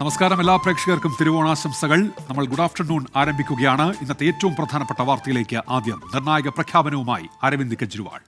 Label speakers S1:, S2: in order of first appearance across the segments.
S1: നമസ്കാരം എല്ലാ പ്രേക്ഷകർക്കും തിരുവോണാശംസകൾ. നമ്മൾ ഗുഡ് ആഫ്റ്റർനൂൺ ആരംഭിക്കുകയാണ്. ഇന്നത്തെ ഏറ്റവും പ്രധാനപ്പെട്ട വാർത്തയിലേക്ക് ആദ്യം നിർണായക പ്രഖ്യാപനവുമായി അരവിന്ദ് കെജ്രിവാൾ.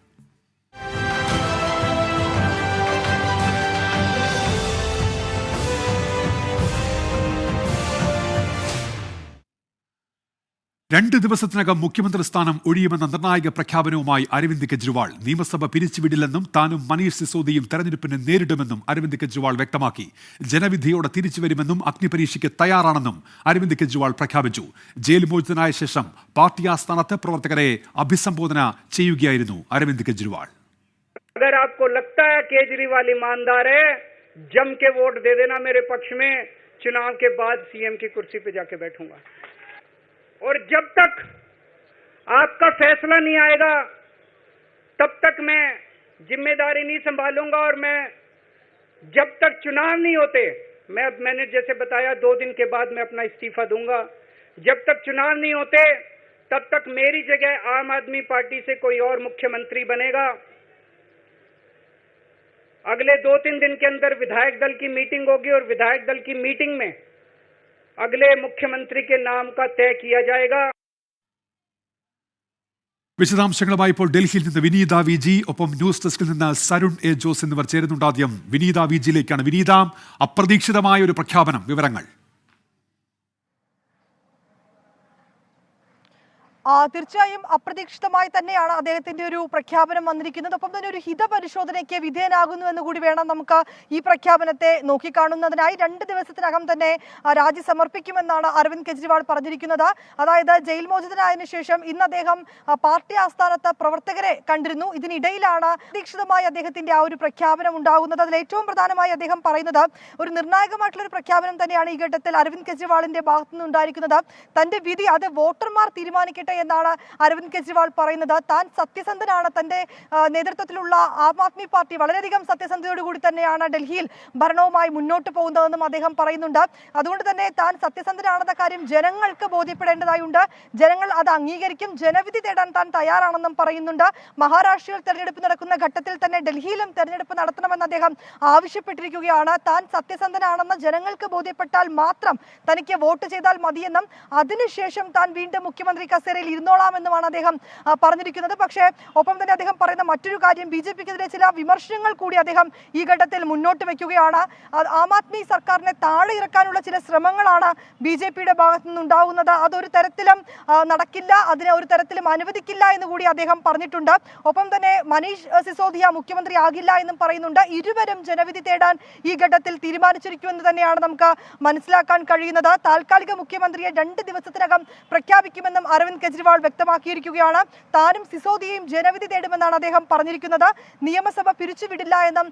S1: രണ്ട് ദിവസത്തിനകം മുഖ്യമന്ത്രി സ്ഥാനം ഒഴിയുമെന്ന നിർണായക പ്രഖ്യാപനവുമായി അരവിന്ദ് കെജ്രിവാൾ. നിയമസഭ പിരിച്ചുവിടില്ലെന്നും താനും മനീഷ് സിസോദിയും തെരഞ്ഞെടുപ്പിനെ നേരിടുമെന്നും അരവിന്ദ് കെജ്രിവാൾ വ്യക്തമാക്കി. ജനവിധിയോടെ തിരിച്ചുവരുമെന്നും അഗ്നിപരീക്ഷയ്ക്ക് തയ്യാറാണെന്നും അരവിന്ദ് കെജ്രിവാൾ പ്രഖ്യാപിച്ചു. ജയിൽ മോചിതനായ ശേഷം പാർട്ടി ആസ്ഥാനത്ത് പ്രവർത്തകരെ അഭിസംബോധന ചെയ്യുകയായിരുന്നു അരവിന്ദ് കെജ്രിവാൾ.
S2: अगर आपको लगता है केजरीवाल ईमानदार है, जम के वोट दे देना मेरे पक्ष में. चुनाव के बाद सीएम की कुर्सी पे जाके बैठूंगा और जब तक आपका फैसला नहीं आएगा तब तक मैं जिम्मेदारी नहीं संभालूंगा. और मैं जब तक चुनाव नहीं होते, मैंने जैसे बताया 2 दिन के बाद मैं अपना इस्तीफा दूंगा. जब तक चुनाव नहीं होते तब तक मेरी जगह आम आदमी पार्टी से कोई और मुख्यमंत्री बनेगा. अगले 2-3 दिन के अंदर विधायक दल की मीटिंग होगी और विधायक दल की मीटिंग में अगले मुख्यमंत्री के नाम का तय किया जाएगा.
S1: വിശദാംശങ്ങളുമായി ഇപ്പോൾ ഡൽഹിയിൽ നിന്ന് വിനീത വി ജി, ഒപ്പം ന്യൂസ് ഡെസ്കിൽ നിന്ന് സരുൺ എ ജോസ് എന്നിവർ ചേരുന്നുണ്ട്. ആദ്യം വിനീത വി ജിയിലേക്കാണ്. വിനീത, അപ്രതീക്ഷിതമായ ഒരു പ്രഖ്യാപനം, വിവരങ്ങൾ?
S3: തീർച്ചയായും അപ്രതീക്ഷിതമായി തന്നെയാണ് അദ്ദേഹത്തിന്റെ ഒരു പ്രഖ്യാപനം വന്നിരിക്കുന്നത്. ഒപ്പം തന്നെ ഒരു ഹിതപരിശോധനയ്ക്ക് വിധേയനാകുന്നു എന്ന് കൂടി വേണം നമുക്ക് ഈ പ്രഖ്യാപനത്തെ നോക്കിക്കാണുന്നതിനായി. 2 ദിവസത്തിനകം തന്നെ രാജി സമർപ്പിക്കുമെന്നാണ് അരവിന്ദ് കെജ്രിവാൾ പറഞ്ഞിരിക്കുന്നത്. അതായത് ജയിൽ മോചിതനായതിനു ശേഷം ഇന്ന് അദ്ദേഹം പാർട്ടി ആസ്ഥാനത്ത് പ്രവർത്തകരെ കണ്ടിരുന്നു. ഇതിനിടയിലാണ് അപ്രതീക്ഷിതമായി അദ്ദേഹത്തിന്റെ ആ ഒരു പ്രഖ്യാപനം ഉണ്ടാകുന്നത്. അതിൽ ഏറ്റവും പ്രധാനമായി അദ്ദേഹം പറയുന്നത് ഒരു നിർണായകമായിട്ടുള്ള ഒരു പ്രഖ്യാപനം തന്നെയാണ് ഈ ഘട്ടത്തിൽ അരവിന്ദ് കെജ്രിവാളിന്റെ ഭാഗത്തു നിന്നുണ്ടായിരിക്കുന്നത്. തന്റെ വിധി അത് വോട്ടർമാർ തീരുമാനിക്കട്ടെ എന്നാണ് അരവിന്ദ് കെജ്രിവാൾ പറയുന്നത്. താൻ സത്യസന്ധനാണ്. തന്റെ നേതൃത്വത്തിലുള്ള ആം ആദ്മി പാർട്ടി വളരെയധികം സത്യസന്ധതയോടുകൂടി തന്നെയാണ് ഡൽഹിയിൽ ഭരണവുമായി മുന്നോട്ട് പോകുന്നതെന്നും അദ്ദേഹം പറയുന്നുണ്ട്. അതുകൊണ്ട് തന്നെ താൻ സത്യസന്ധനാണെന്ന കാര്യം ജനങ്ങൾക്ക് ബോധ്യപ്പെടേണ്ടതായുണ്ട്. ജനങ്ങൾ അത് അംഗീകരിക്കും. ജനവിധി തേടാൻ താൻ തയ്യാറാണെന്നും പറയുന്നുണ്ട്. മഹാരാഷ്ട്രയിൽ തെരഞ്ഞെടുപ്പ് നടക്കുന്ന ഘട്ടത്തിൽ തന്നെ ഡൽഹിയിലും തെരഞ്ഞെടുപ്പ് നടത്തണമെന്ന് അദ്ദേഹം ആവശ്യപ്പെട്ടിരിക്കുകയാണ്. താൻ സത്യസന്ധനാണെന്ന് ജനങ്ങൾക്ക് ബോധ്യപ്പെട്ടാൽ മാത്രം തനിക്ക് വോട്ട് ചെയ്താൽ മതിയെന്നും അതിനുശേഷം താൻ വീണ്ടും മുഖ്യമന്ത്രി കസേരയിൽ ഇരുന്നോളാമെന്നുമാണ് അദ്ദേഹം പറഞ്ഞിരിക്കുന്നത്. പക്ഷേ ഒപ്പം തന്നെ അദ്ദേഹം പറയുന്ന മറ്റൊരു കാര്യം, BJPക്കെതിരെ ചില വിമർശനങ്ങൾ കൂടി അദ്ദേഹം ഈ ഘട്ടത്തിൽ മുന്നോട്ട് വെക്കുകയാണ്. ആം ആദ്മി സർക്കാരിനെ താഴെ ഇറക്കാനുള്ള ചില ശ്രമങ്ങളാണ് BJPയുടെ ഭാഗത്തു നിന്നുണ്ടാകുന്നത്. അതൊരു തരത്തിലും നടക്കില്ല, അതിനെ ഒരു തരത്തിലും അനുവദിക്കില്ല എന്ന് കൂടി അദ്ദേഹം പറഞ്ഞിട്ടുണ്ട്. ഒപ്പം തന്നെ മനീഷ് സിസോദിയ മുഖ്യമന്ത്രി ആകില്ല എന്നും പറയുന്നുണ്ട്. ഇരുവരും ജനവിധി തേടാൻ ഈ ഘട്ടത്തിൽ തീരുമാനിച്ചിരിക്കുമെന്ന് തന്നെയാണ് നമുക്ക് മനസ്സിലാക്കാൻ കഴിയുന്നത്. താൽക്കാലിക മുഖ്യമന്ത്രിയെ 2 ദിവസത്തിനകം പ്രഖ്യാപിക്കുമെന്നും അരവിന്ദ് കെജ്രിവാൾ വ്യക്തമാക്കിയിരിക്കുകയാണ്. താനും സിസോദിയയും ജനവിധി തേടുമെന്നാണ് അദ്ദേഹം പറഞ്ഞിരിക്കുന്നത്. നിയമസഭ പിരിച്ചുവിടില്ല എന്നും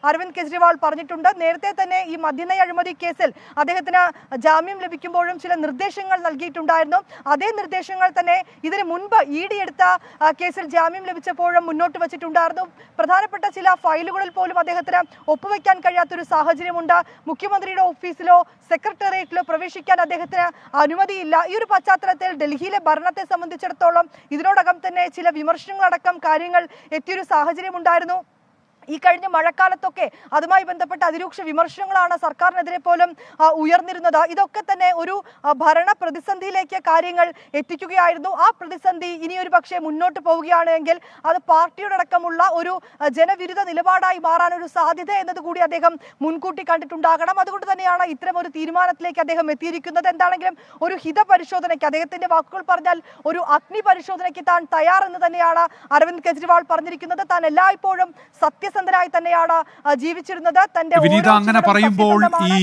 S3: അരവിന്ദ് കെജ്രിവാൾ പറഞ്ഞിട്ടുണ്ട്. നേരത്തെ തന്നെ ഈ മദ്യനയ അഴിമതി കേസിൽ അദ്ദേഹത്തിന് ജാമ്യം ലഭിക്കുമ്പോഴും ചില നിർദ്ദേശങ്ങൾ നൽകിയിട്ടുണ്ടായിരുന്നു. അതേ നിർദ്ദേശങ്ങൾ തന്നെ ഇതിന് മുൻപ് ED എടുത്ത കേസിൽ ജാമ്യം ലഭിച്ചപ്പോഴും മുന്നോട്ട് വച്ചിട്ടുണ്ടായിരുന്നു. പ്രധാനപ്പെട്ട ചില ഫയലുകളിൽ പോലും അദ്ദേഹത്തിന് ഒപ്പുവെക്കാൻ കഴിയാത്തൊരു സാഹചര്യമുണ്ട്. മുഖ്യമന്ത്രിയുടെ ഓഫീസിലോ സെക്രട്ടേറിയറ്റിലോ പ്രവേശിക്കാൻ അദ്ദേഹത്തിന് അനുമതിയില്ല. ഈ ഒരു പശ്ചാത്തലത്തിൽ ഡൽഹിയിലെ ഭരണത്തെ സംബന്ധിച്ചിടത്തോളം ഇതിനോടകം തന്നെ ചില വിമർശനങ്ങളടക്കം കാര്യങ്ങൾ എത്തിയൊരു സാഹചര്യമുണ്ടായിരുന്നു. ഈ കഴിഞ്ഞ മഴക്കാലത്തൊക്കെ അതുമായി ബന്ധപ്പെട്ട അതിരൂക്ഷ വിമർശനങ്ങളാണ് സർക്കാരിനെതിരെ പോലും ഉയർന്നിരുന്നത്. ഇതൊക്കെ തന്നെ ഒരു ഭരണ പ്രതിസന്ധിയിലേക്ക് കാര്യങ്ങൾ എത്തിക്കുകയായിരുന്നു. ആ പ്രതിസന്ധി ഇനിയൊരു പക്ഷേ മുന്നോട്ട് പോവുകയാണെങ്കിൽ അത് പാർട്ടിയോടക്കമുള്ള ഒരു ജനവിരുദ്ധ നിലപാടായി മാറാനൊരു സാധ്യത എന്നതുകൂടി അദ്ദേഹം മുൻകൂട്ടി കണ്ടിട്ടുണ്ടാകണം. അതുകൊണ്ട് തന്നെയാണ് ഇത്തരം ഒരു തീരുമാനത്തിലേക്ക് അദ്ദേഹം എത്തിയിരിക്കുന്നത്. എന്താണെങ്കിലും ഒരു ഹിതപരിശോധനയ്ക്ക്, അദ്ദേഹത്തിന്റെ വാക്കുകൾ പറഞ്ഞാൽ ഒരു അഗ്നി പരിശോധനയ്ക്ക് താൻ തയ്യാറെന്ന് തന്നെയാണ് അരവിന്ദ് കെജ്രിവാൾ പറഞ്ഞിരിക്കുന്നത്. താൻ എല്ലായ്പ്പോഴും സത്യസന്ധനായി തന്നെയാണ് ജീവിച്ചിരുന്നത്.
S1: വിനീത, അങ്ങനെ പറയുമ്പോൾ ഈ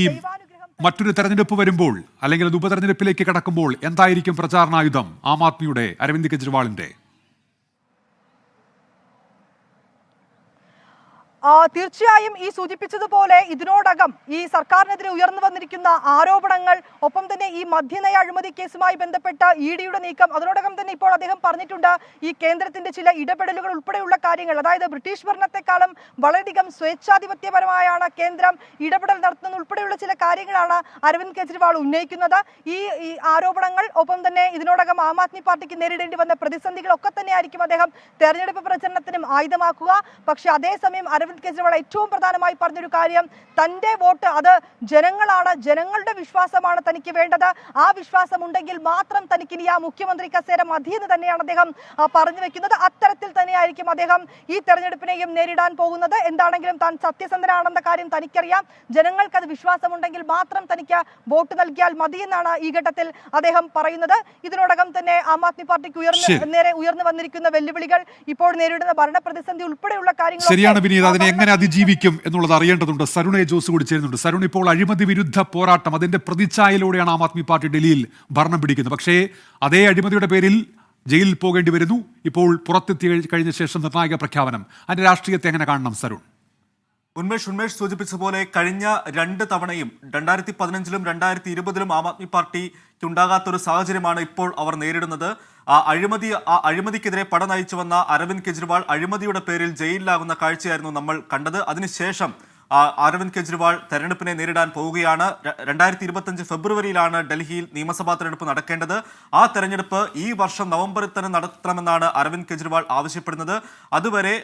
S1: മറ്റൊരു തെരഞ്ഞെടുപ്പ് വരുമ്പോൾ അല്ലെങ്കിൽ അത് ഉപതെരഞ്ഞെടുപ്പിലേക്ക് കടക്കുമ്പോൾ എന്തായിരിക്കും പ്രചാരണായുധം ആം ആദ്മിയുടെ, അരവിന്ദ് കെജ്രിവാളിന്റെ?
S3: തീർച്ചയായും ഈ സൂചിപ്പിച്ചതുപോലെ ഇതിനോടകം ഈ സർക്കാരിനെതിരെ ഉയർന്നു വന്നിരിക്കുന്ന ആരോപണങ്ങൾ, ഒപ്പം തന്നെ ഈ മദ്യനയ അഴിമതി കേസുമായി ബന്ധപ്പെട്ട EDയുടെ നീക്കം, അതിനോടകം തന്നെ ഇപ്പോൾ അദ്ദേഹം പറഞ്ഞിട്ടുണ്ട് ഈ കേന്ദ്രത്തിന്റെ ചില ഇടപെടലുകൾ ഉൾപ്പെടെയുള്ള കാര്യങ്ങൾ, അതായത് ബ്രിട്ടീഷ് ഭരണത്തെക്കാളും വളരെയധികം സ്വേച്ഛാധിപത്യപരമായാണ് കേന്ദ്രം ഇടപെടൽ നടത്തുന്നത് ഉൾപ്പെടെയുള്ള ചില കാര്യങ്ങളാണ് അരവിന്ദ് കെജ്രിവാൾ ഉന്നയിക്കുന്നത്. ഈ ആരോപണങ്ങൾ, ഒപ്പം തന്നെ ഇതിനോടകം ആം ആദ്മി പാർട്ടിക്ക് നേരിടേണ്ടി വന്ന പ്രതിസന്ധികളൊക്കെ തന്നെയായിരിക്കും അദ്ദേഹം തെരഞ്ഞെടുപ്പ് പ്രചരണത്തിനും ആയുധമാക്കുക. പക്ഷേ അതേസമയം അരവിന്ദ് കെജ്രിവാൾ ഏറ്റവും പ്രധാനമായി പറഞ്ഞൊരു കാര്യം തന്റെ വോട്ട് അത് ജനങ്ങളാണ്, ജനങ്ങളുടെ വിശ്വാസമാണ് തനിക്ക് വേണ്ടത്. ആ വിശ്വാസം ഉണ്ടെങ്കിൽ മാത്രം തനിക്കിനി ആ മുഖ്യമന്ത്രി കസേര മതിയെന്ന് തന്നെയാണ് അദ്ദേഹം പറഞ്ഞു വെക്കുന്നത്. അത്തരത്തിൽ തന്നെയായിരിക്കും അദ്ദേഹം ഈ തെരഞ്ഞെടുപ്പിനെയും നേരിടാൻ പോകുന്നത്. എന്താണെങ്കിലും താൻ സത്യസന്ധനാണെന്ന കാര്യം തനിക്കറിയാം. ജനങ്ങൾക്ക് അത് വിശ്വാസമുണ്ടെങ്കിൽ മാത്രം തനിക്ക് വോട്ട് നൽകിയാൽ മതിയെന്നാണ് ഈ ഘട്ടത്തിൽ അദ്ദേഹം പറയുന്നത്. ഇതിനോടകം തന്നെ ആം ആദ്മി പാർട്ടിക്ക് ഉയർന്നു വന്നിരിക്കുന്ന വെല്ലുവിളികൾ, ഇപ്പോൾ നേരിടുന്ന ഭരണ പ്രതിസന്ധി ഉൾപ്പെടെയുള്ള കാര്യങ്ങൾ
S1: ശരിയാണ് വിനീത്. അതിനെ എങ്ങനെ അതിജീവിക്കും എന്നുള്ളത് അറിയേണ്ടതുണ്ട്. സരുൺ എ ജോസ് കൂടി ചേരുന്നുണ്ട്. സരുൺ, ഇപ്പോൾ അഴിമതി വിരുദ്ധ പോരാട്ടം അതിന്റെ പ്രതിച്ഛായയിലൂടെയാണ് ആം ആദ്മി പാർട്ടി ഡൽഹിയിൽ ഭരണം പിടിക്കുന്നത്. പക്ഷേ അതേ അഴിമതിയുടെ പേരിൽ ജയിലിൽ പോകേണ്ടി വരുന്നു. ഇപ്പോൾ പുറത്തെത്തി കഴിഞ്ഞ ശേഷം നിർണായക പ്രഖ്യാപനം. അതിന്റെ രാഷ്ട്രീയത്തെ എങ്ങനെ കാണണം സരുൺ?
S4: ഉന്മേഷ് സൂചിപ്പിച്ച പോലെ കഴിഞ്ഞ 2 തവണയും 2015-ലും 2020-ലും ആം ആദ്മി പാർട്ടിക്ക് ഉണ്ടാകാത്തൊരു സാഹചര്യമാണ് ഇപ്പോൾ അവർ നേരിടുന്നത്. അഴിമതിക്കെതിരെ പട നയിച്ചു വന്ന അരവിന്ദ് കെജ്രിവാൾ അഴിമതിയുടെ പേരിൽ ജയിലിലാകുന്ന കാഴ്ചയായിരുന്നു നമ്മൾ കണ്ടത്. അതിനുശേഷം അരവിന്ദ് കെജ്രിവാൾ തെരഞ്ഞെടുപ്പിനെ നേരിടാൻ പോവുകയാണ്. 2025 ഫെബ്രുവരിയിലാണ് ഡൽഹിയിൽ നിയമസഭാ തെരഞ്ഞെടുപ്പ് നടക്കേണ്ടത്. ആ തെരഞ്ഞെടുപ്പ് ഈ വർഷം നവംബറിൽ തന്നെ നടത്തണമെന്നാണ് അരവിന്ദ് കെജ്രിവാൾ ആവശ്യപ്പെടുന്നത്. അതുവരെ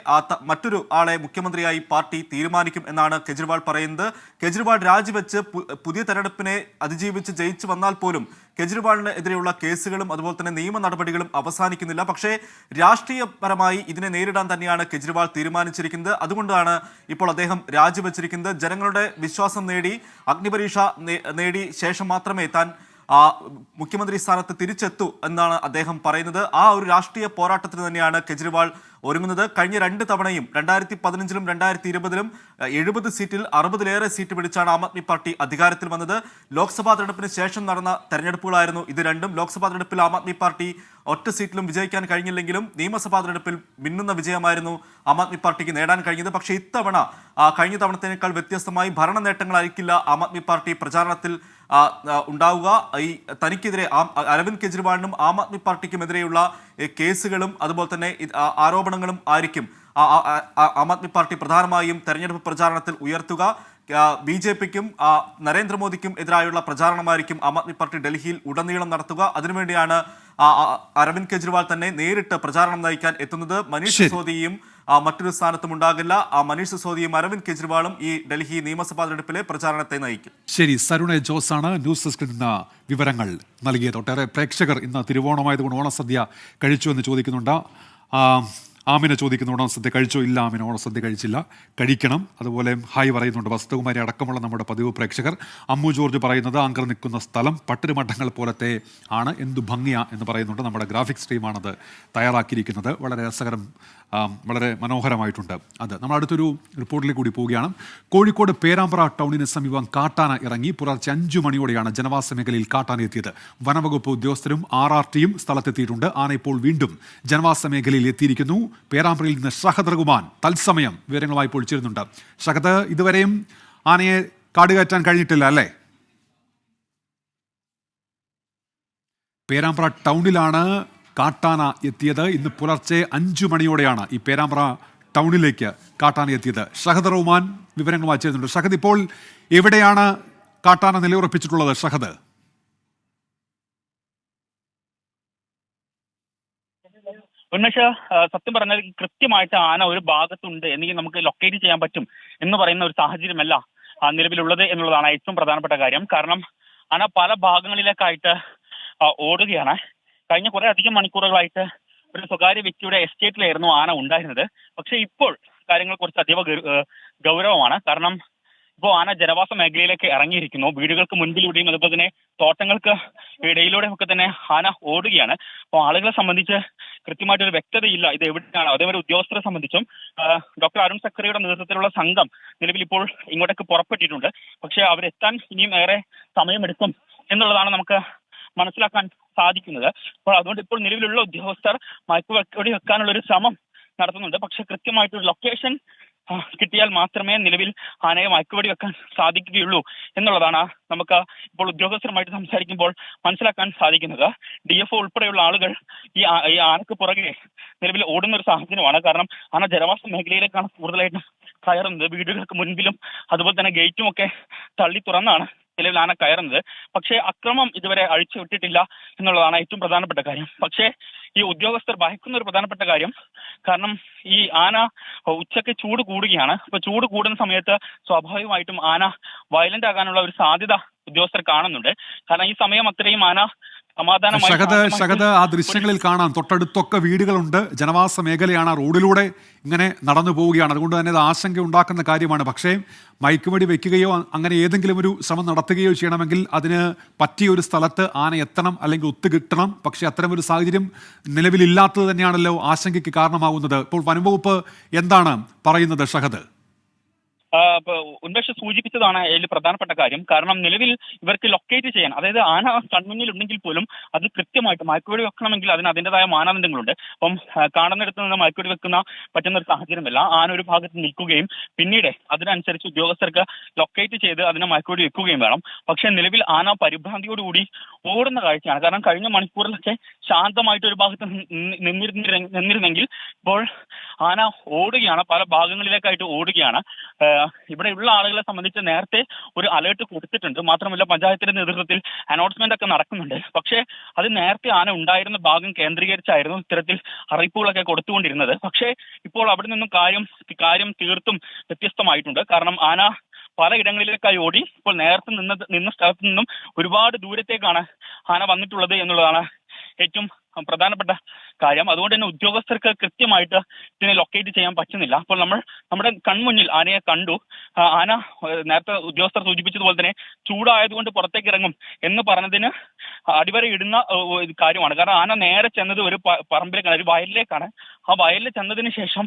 S4: മറ്റൊരു ആളെ മുഖ്യമന്ത്രിയായി പാർട്ടി തീരുമാനിക്കും എന്നാണ് കെജ്രിവാൾ പറയുന്നത്. കെജ്രിവാൾ രാജിവെച്ച് പുതിയ തെരഞ്ഞെടുപ്പിനെ അതിജീവിച്ച് ജയിച്ചു വന്നാൽ പോലും കെജ്രിവാളിന് എതിരെയുള്ള കേസുകളും അതുപോലെ തന്നെ നിയമ നടപടികളും അവസാനിക്കുന്നില്ല. പക്ഷേ രാഷ്ട്രീയപരമായി ഇതിനെ നേരിടാൻ തന്നെയാണ് കെജ്രിവാൾ തീരുമാനിച്ചിരിക്കുന്നത്. അതുകൊണ്ടാണ് ഇപ്പോൾ അദ്ദേഹം രാജിവെച്ചിരിക്കുന്നത്. ജനങ്ങളുടെ വിശ്വാസം നേടി, അഗ്നിപരീക്ഷ നേടി ശേഷം മാത്രമേ താൻ മുഖ്യമന്ത്രി സ്ഥാനത്ത് തിരിച്ചെത്തൂ എന്നാണ് അദ്ദേഹം പറയുന്നത്. ആ ഒരു രാഷ്ട്രീയ പോരാട്ടത്തിന് തന്നെയാണ് കെജ്രിവാൾ ഒരുങ്ങുന്നത്. കഴിഞ്ഞ 2 തവണയും 2015-ലും 2020-ലും 70 സീറ്റിൽ 60-ലേറെ സീറ്റ് പിടിച്ചാണ് ആം ആദ്മി പാർട്ടി അധികാരത്തിൽ വന്നത്. ലോക്സഭാ തെരഞ്ഞെടുപ്പിന് ശേഷം നടന്ന തെരഞ്ഞെടുപ്പുകളായിരുന്നു ഇത് രണ്ടും. ലോക്സഭാ തെരഞ്ഞെടുപ്പിൽ ആം ആദ്മി പാർട്ടി ഒറ്റ സീറ്റിലും വിജയിക്കാൻ കഴിഞ്ഞില്ലെങ്കിലും നിയമസഭാ തെരഞ്ഞെടുപ്പിൽ മിന്നുന്ന വിജയമായിരുന്നു ആം ആദ്മി പാർട്ടിക്ക് നേടാൻ കഴിഞ്ഞത്. പക്ഷേ ഇത്തവണ കഴിഞ്ഞ തവണത്തേക്കാൾ വ്യത്യസ്തമായി ഭരണ നേട്ടങ്ങളായിരിക്കില്ല ആം ആദ്മി പാർട്ടി പ്രചാരണത്തിൽ ഉണ്ടാവുക. ഈ തനിക്കെതിരെ അരവിന്ദ് കെജ്രിവാളിനും ആം ആദ്മി പാർട്ടിക്കുമെതിരെയുള്ള കേസുകളും അതുപോലെ തന്നെ ആരോപണങ്ങളും ആയിരിക്കും ആം ആദ്മി പാർട്ടി പ്രധാനമായും തെരഞ്ഞെടുപ്പ് പ്രചാരണത്തിൽ ഉയർത്തുക. BJPക്കും നരേന്ദ്രമോദിക്കും എതിരായുള്ള പ്രചാരണമായിരിക്കും ആം ആദ്മി പാർട്ടി ഡൽഹിയിൽ ഉടനീളം നടത്തുക. അതിനുവേണ്ടിയാണ് അരവിന്ദ് കെജ്രിവാൾ തന്നെ നേരിട്ട് പ്രചാരണം നയിക്കാൻ എത്തുന്നത്. മനീഷ് സിസോദിയും മറ്റൊരു സ്ഥാനത്തും ഉണ്ടാകില്ല. മനീഷ് സിസോദിയും അരവിന്ദ് കെജ്രിവാളും ഈ ഡൽഹി നിയമസഭാ തെരഞ്ഞെടുപ്പിലെ പ്രചാരണത്തെ നയിക്കും.
S1: ശരി, സരുൺ എ ജോസ് ആണ് ന്യൂസ് ഡെസ്കിൽ നിന്ന് വിവരങ്ങൾ നൽകിയത്. ഒട്ടേറെ പ്രേക്ഷകർ ഇന്ന് തിരുവോണമായതുകൊണ്ട് ഓണസദ്യ കഴിച്ചു എന്ന് ചോദിക്കുന്നുണ്ട്. ആമിനെ ചോദിക്കുന്ന ഓണസദ്യ കഴിച്ചോ? ഇല്ല, ആമിന് ഓണസദ്യ കഴിച്ചില്ല, കഴിക്കണം. അതുപോലെ ഹായ് പറയുന്നുണ്ട് വസ്തുകുമാരി അടക്കമുള്ള നമ്മുടെ പതിവ് പ്രേക്ഷകർ. അമ്മു ജോർജ് പറയുന്നത് ആങ്കർ നിൽക്കുന്ന സ്ഥലം പട്ടിരുമഠങ്ങൾ പോലത്തെ ആണ്, എന്തു ഭംഗിയ എന്ന് പറയുന്നുണ്ട്. നമ്മുടെ ഗ്രാഫിക്സ് ടീമാണത് തയ്യാറാക്കിയിരിക്കുന്നത്. വളരെ രസകരം, വളരെ മനോഹരമായിട്ടുണ്ട് അത്. നമ്മൾ അടുത്തൊരു റിപ്പോർട്ടിലേക്ക് കൂടി പോവുകയാണ്. കോഴിക്കോട് പേരാമ്പ്ര ടൗണിന് സമീപം കാട്ടാന ഇറങ്ങി. പുലർച്ചെ 5 മണിയോടെയാണ് ജനവാസ മേഖലയിൽ കാട്ടാന എത്തിയത്. വനവകുപ്പ് ഉദ്യോഗസ്ഥരും RRTയും സ്ഥലത്തെത്തിയിട്ടുണ്ട്. ആന ഇപ്പോൾ വീണ്ടും ജനവാസ മേഖലയിൽ എത്തിയിരിക്കുന്നു. പേരാമ്പ്രയിൽ നിന്ന് ഷഹദ് റഹ്മാൻ തത്സമയം വിവരങ്ങളുമായി ഇപ്പോൾ ചേരുന്നുണ്ട്. ഷഹദ്, ഇതുവരെയും ആനയെ കാടുകയറ്റാൻ കഴിഞ്ഞിട്ടില്ല അല്ലേ? പേരാമ്പ്ര ടൗണിലാണ് കാട്ടാന എത്തിയത്. ഇന്ന് പുലർച്ചെ 5 മണിയോടെയാണ് ഈ പേരാമ്പ്ര ടൗണിലേക്ക് കാട്ടാന എത്തിയത്. ഷഹദ് റഹ്മാൻ വിവരങ്ങളുമായി ചേരുന്നുണ്ട്. ഷഹദ്, ഇപ്പോൾ എവിടെയാണ് കാട്ടാന നിലയുറപ്പിച്ചിട്ടുള്ളത്? ഷഹദ്,
S5: ഉന്മേഷ, സത്യം പറഞ്ഞാൽ കൃത്യമായിട്ട് ആന ഒരു ഭാഗത്തുണ്ട് എന്നെങ്കിൽ നമുക്ക് ലൊക്കേറ്റ് ചെയ്യാൻ പറ്റും എന്ന് പറയുന്ന ഒരു സാഹചര്യമല്ല നിലവിലുള്ളത് എന്നുള്ളതാണ് ഏറ്റവും പ്രധാനപ്പെട്ട കാര്യം. കാരണം ആന പല ഭാഗങ്ങളിലേക്കായിട്ട് ഓടുകയാണ്. കഴിഞ്ഞ കുറെ അധികം മണിക്കൂറുകളായിട്ട് ഒരു സ്വകാര്യ വ്യക്തിയുടെ എസ്റ്റേറ്റിലായിരുന്നു ആന ഉണ്ടായിരുന്നത്. പക്ഷെ ഇപ്പോൾ കാര്യങ്ങൾ കുറച്ച് അതീവ ഗൗരവമാണ്. കാരണം ഇപ്പോൾ ആന ജനവാസ മേഖലയിലേക്ക് ഇറങ്ങിയിരിക്കുന്നു. വീടുകൾക്ക് മുൻപിലൂടെയും അതുപോലെ തന്നെ തോട്ടങ്ങൾക്ക് ഇടയിലൂടെയും ഒക്കെ തന്നെ ആന ഓടുകയാണ്. അപ്പോൾ ആളുകളെ സംബന്ധിച്ച് കൃത്യമായിട്ടൊരു വ്യക്തതയില്ല ഇത് എവിടെയാണ്. അതേപോലെ ഉദ്യോഗസ്ഥരെ സംബന്ധിച്ചും ഡോക്ടർ അരുൺ സക്രിയുടെ നേതൃത്വത്തിലുള്ള സംഘം നിലവിൽ ഇപ്പോൾ ഇങ്ങോട്ടേക്ക് പുറപ്പെട്ടിട്ടുണ്ട്. പക്ഷെ അവരെത്താൻ ഇനിയും ഏറെ സമയമെടുക്കും എന്നുള്ളതാണ് നമുക്ക് മനസ്സിലാക്കാൻ സാധിക്കുന്നത്. അപ്പോൾ അതുകൊണ്ട് ഇപ്പോൾ നിലവിലുള്ള ഉദ്യോഗസ്ഥർ മയക്കുവെടി വെക്കാനുള്ള ഒരു ശ്രമം നടത്തുന്നുണ്ട്. പക്ഷെ കൃത്യമായിട്ടൊരു ലൊക്കേഷൻ കിട്ടിയാൽ മാത്രമേ നിലവിൽ ആനയെ മയക്കുവെടി വെക്കാൻ സാധിക്കുകയുള്ളൂ എന്നുള്ളതാണ് നമുക്ക് ഇപ്പോൾ ഉദ്യോഗസ്ഥരുമായിട്ട് സംസാരിക്കുമ്പോൾ മനസ്സിലാക്കാൻ സാധിക്കുന്നത്. DFO ഉൾപ്പെടെയുള്ള ആളുകൾ ഈ ആനക്ക് പുറകെ നിലവിൽ ഓടുന്ന ഒരു സാഹചര്യമാണ്. കാരണം ആന ജനവാസ മേഖലയിലേക്കാണ് കൂടുതലായിട്ടും കയറുന്നത്. വീടുകൾക്ക് മുൻപിലും അതുപോലെ തന്നെ ഗേറ്റും ഒക്കെ തള്ളി തുറന്നാണ് നിലവിൽ ആന കയറുന്നത്. പക്ഷേ അക്രമം ഇതുവരെ അഴിച്ചുവിട്ടിട്ടില്ല എന്നുള്ളതാണ് ഏറ്റവും പ്രധാനപ്പെട്ട കാര്യം. പക്ഷേ ഈ ഉദ്യോഗസ്ഥർ ഭയക്കുന്ന ഒരു പ്രധാനപ്പെട്ട കാര്യം, കാരണം ഈ ആന ഉച്ചയ്ക്ക് ചൂട് കൂടുകയാണ്. അപ്പൊ ചൂട് കൂടുന്ന സമയത്ത് സ്വാഭാവികമായിട്ടും ആന വയലന്റ് ആകാനുള്ള ഒരു സാധ്യത ഉദ്യോഗസ്ഥർ കാണുന്നുണ്ട്. കാരണം ഈ സമയം അത്രയും ആന
S1: ഷഹദ്, ആ ദൃശ്യങ്ങളിൽ കാണാം, തൊട്ടടുത്തൊക്കെ വീടുകളുണ്ട്, ജനവാസ മേഖലയാണ്, റോഡിലൂടെ ഇങ്ങനെ നടന്നു പോവുകയാണ്. അതുകൊണ്ട് തന്നെ അത് ആശങ്ക ഉണ്ടാക്കുന്ന കാര്യമാണ്. പക്ഷേ മയക്കുവെടി വെക്കുകയോ അങ്ങനെ ഏതെങ്കിലും ഒരു ശ്രമം നടത്തുകയോ ചെയ്യണമെങ്കിൽ അതിന് പറ്റിയ ഒരു സ്ഥലത്ത് ആന എത്തണം, അല്ലെങ്കിൽ ഒത്തുകിട്ടണം. പക്ഷേ അത്തരം ഒരു സാഹചര്യം നിലവിലില്ലാത്തത് തന്നെയാണല്ലോ ആശങ്കയ്ക്ക് കാരണമാകുന്നത്. ഇപ്പോൾ വനംവകുപ്പ് എന്താണ് പറയുന്നത് ഷഹദ്?
S5: ഉന്മേഷ് സൂചിപ്പിച്ചതാണ് അതിൽ പ്രധാനപ്പെട്ട കാര്യം. കാരണം നിലവിൽ ഇവർക്ക് ലൊക്കേറ്റ് ചെയ്യാൻ, അതായത് ആന കൺമുന്നിൽ ഉണ്ടെങ്കിൽ പോലും അത് കൃത്യമായിട്ട് മയക്കുവെടി വെക്കണമെങ്കിൽ അതിന് അതിൻ്റെതായ മാനദണ്ഡങ്ങളുണ്ട്. അപ്പം കാണുന്നിടത്ത് നിന്ന് മയക്കുവെടി വെക്കുന്ന പറ്റുന്ന ഒരു സാഹചര്യമല്ല. ആന ഒരു ഭാഗത്ത് നിൽക്കുകയും പിന്നീട് അതിനനുസരിച്ച് ഉദ്യോഗസ്ഥർക്ക് ലൊക്കേറ്റ് ചെയ്ത് അതിനെ മയക്കുവെടി വെക്കുകയും വേണം. പക്ഷേ നിലവിൽ ആന പരിഭ്രാന്തിയോടുകൂടി ഓടുന്ന കാഴ്ചയാണ്. കാരണം കഴിഞ്ഞ മണിക്കൂറിലൊക്കെ ശാന്തമായിട്ട് ഒരു ഭാഗത്ത് നിന്നിരുന്നെങ്കിൽ ഇപ്പോൾ ആന ഓടുകയാണ്, പല ഭാഗങ്ങളിലേക്കായിട്ട് ഓടുകയാണ്. ഇവിടെയുള്ള ആളുകളെ സംബന്ധിച്ച് നേരത്തെ ഒരു അലേർട്ട് കൊടുത്തിട്ടുണ്ട്. മാത്രമല്ല പഞ്ചായത്തിന്റെ നേതൃത്വത്തിൽ അനൗൺസ്മെന്റ് ഒക്കെ നടക്കുന്നുണ്ട്. പക്ഷേ അത് നേരത്തെ ആന ഉണ്ടായിരുന്ന ഭാഗം കേന്ദ്രീകരിച്ചായിരുന്നു ഇത്തരത്തിൽ അറിയിപ്പുകളൊക്കെ കൊടുത്തുകൊണ്ടിരുന്നത്. പക്ഷേ ഇപ്പോൾ അവിടെ നിന്നും കാര്യം തീർത്തും വ്യത്യസ്തമായിട്ടുണ്ട്. കാരണം ആന പലയിടങ്ങളിലേക്കായി ഓടി ഇപ്പോൾ നേരത്തെ നിന്ന സ്ഥലത്ത് നിന്നും ഒരുപാട് ദൂരത്തേക്കാണ് ആന വന്നിട്ടുള്ളത് എന്നുള്ളതാണ് ഏറ്റവും പ്രധാനപ്പെട്ട കാര്യം. അതുകൊണ്ട് തന്നെ ഉദ്യോഗസ്ഥർക്ക് കൃത്യമായിട്ട് ഇതിനെ ലൊക്കേറ്റ് ചെയ്യാൻ പറ്റുന്നില്ല. അപ്പോൾ നമ്മുടെ കൺമുന്നിൽ ആനയെ കണ്ടു. ആന നേരത്തെ ഉദ്യോഗസ്ഥർ സൂചിപ്പിച്ചതുപോലെ തന്നെ ചൂടായതുകൊണ്ട് പുറത്തേക്ക് ഇറങ്ങും എന്ന് പറഞ്ഞതിന് അടിവരയിടുന്ന കാര്യമാണ്. കാരണം ആന നേരെ ചെന്നത് ഒരു പറമ്പിലേക്കാണ്, ഒരു വയലിലേക്കാണ്. ആ വയലിൽ ചെന്നതിന് ശേഷം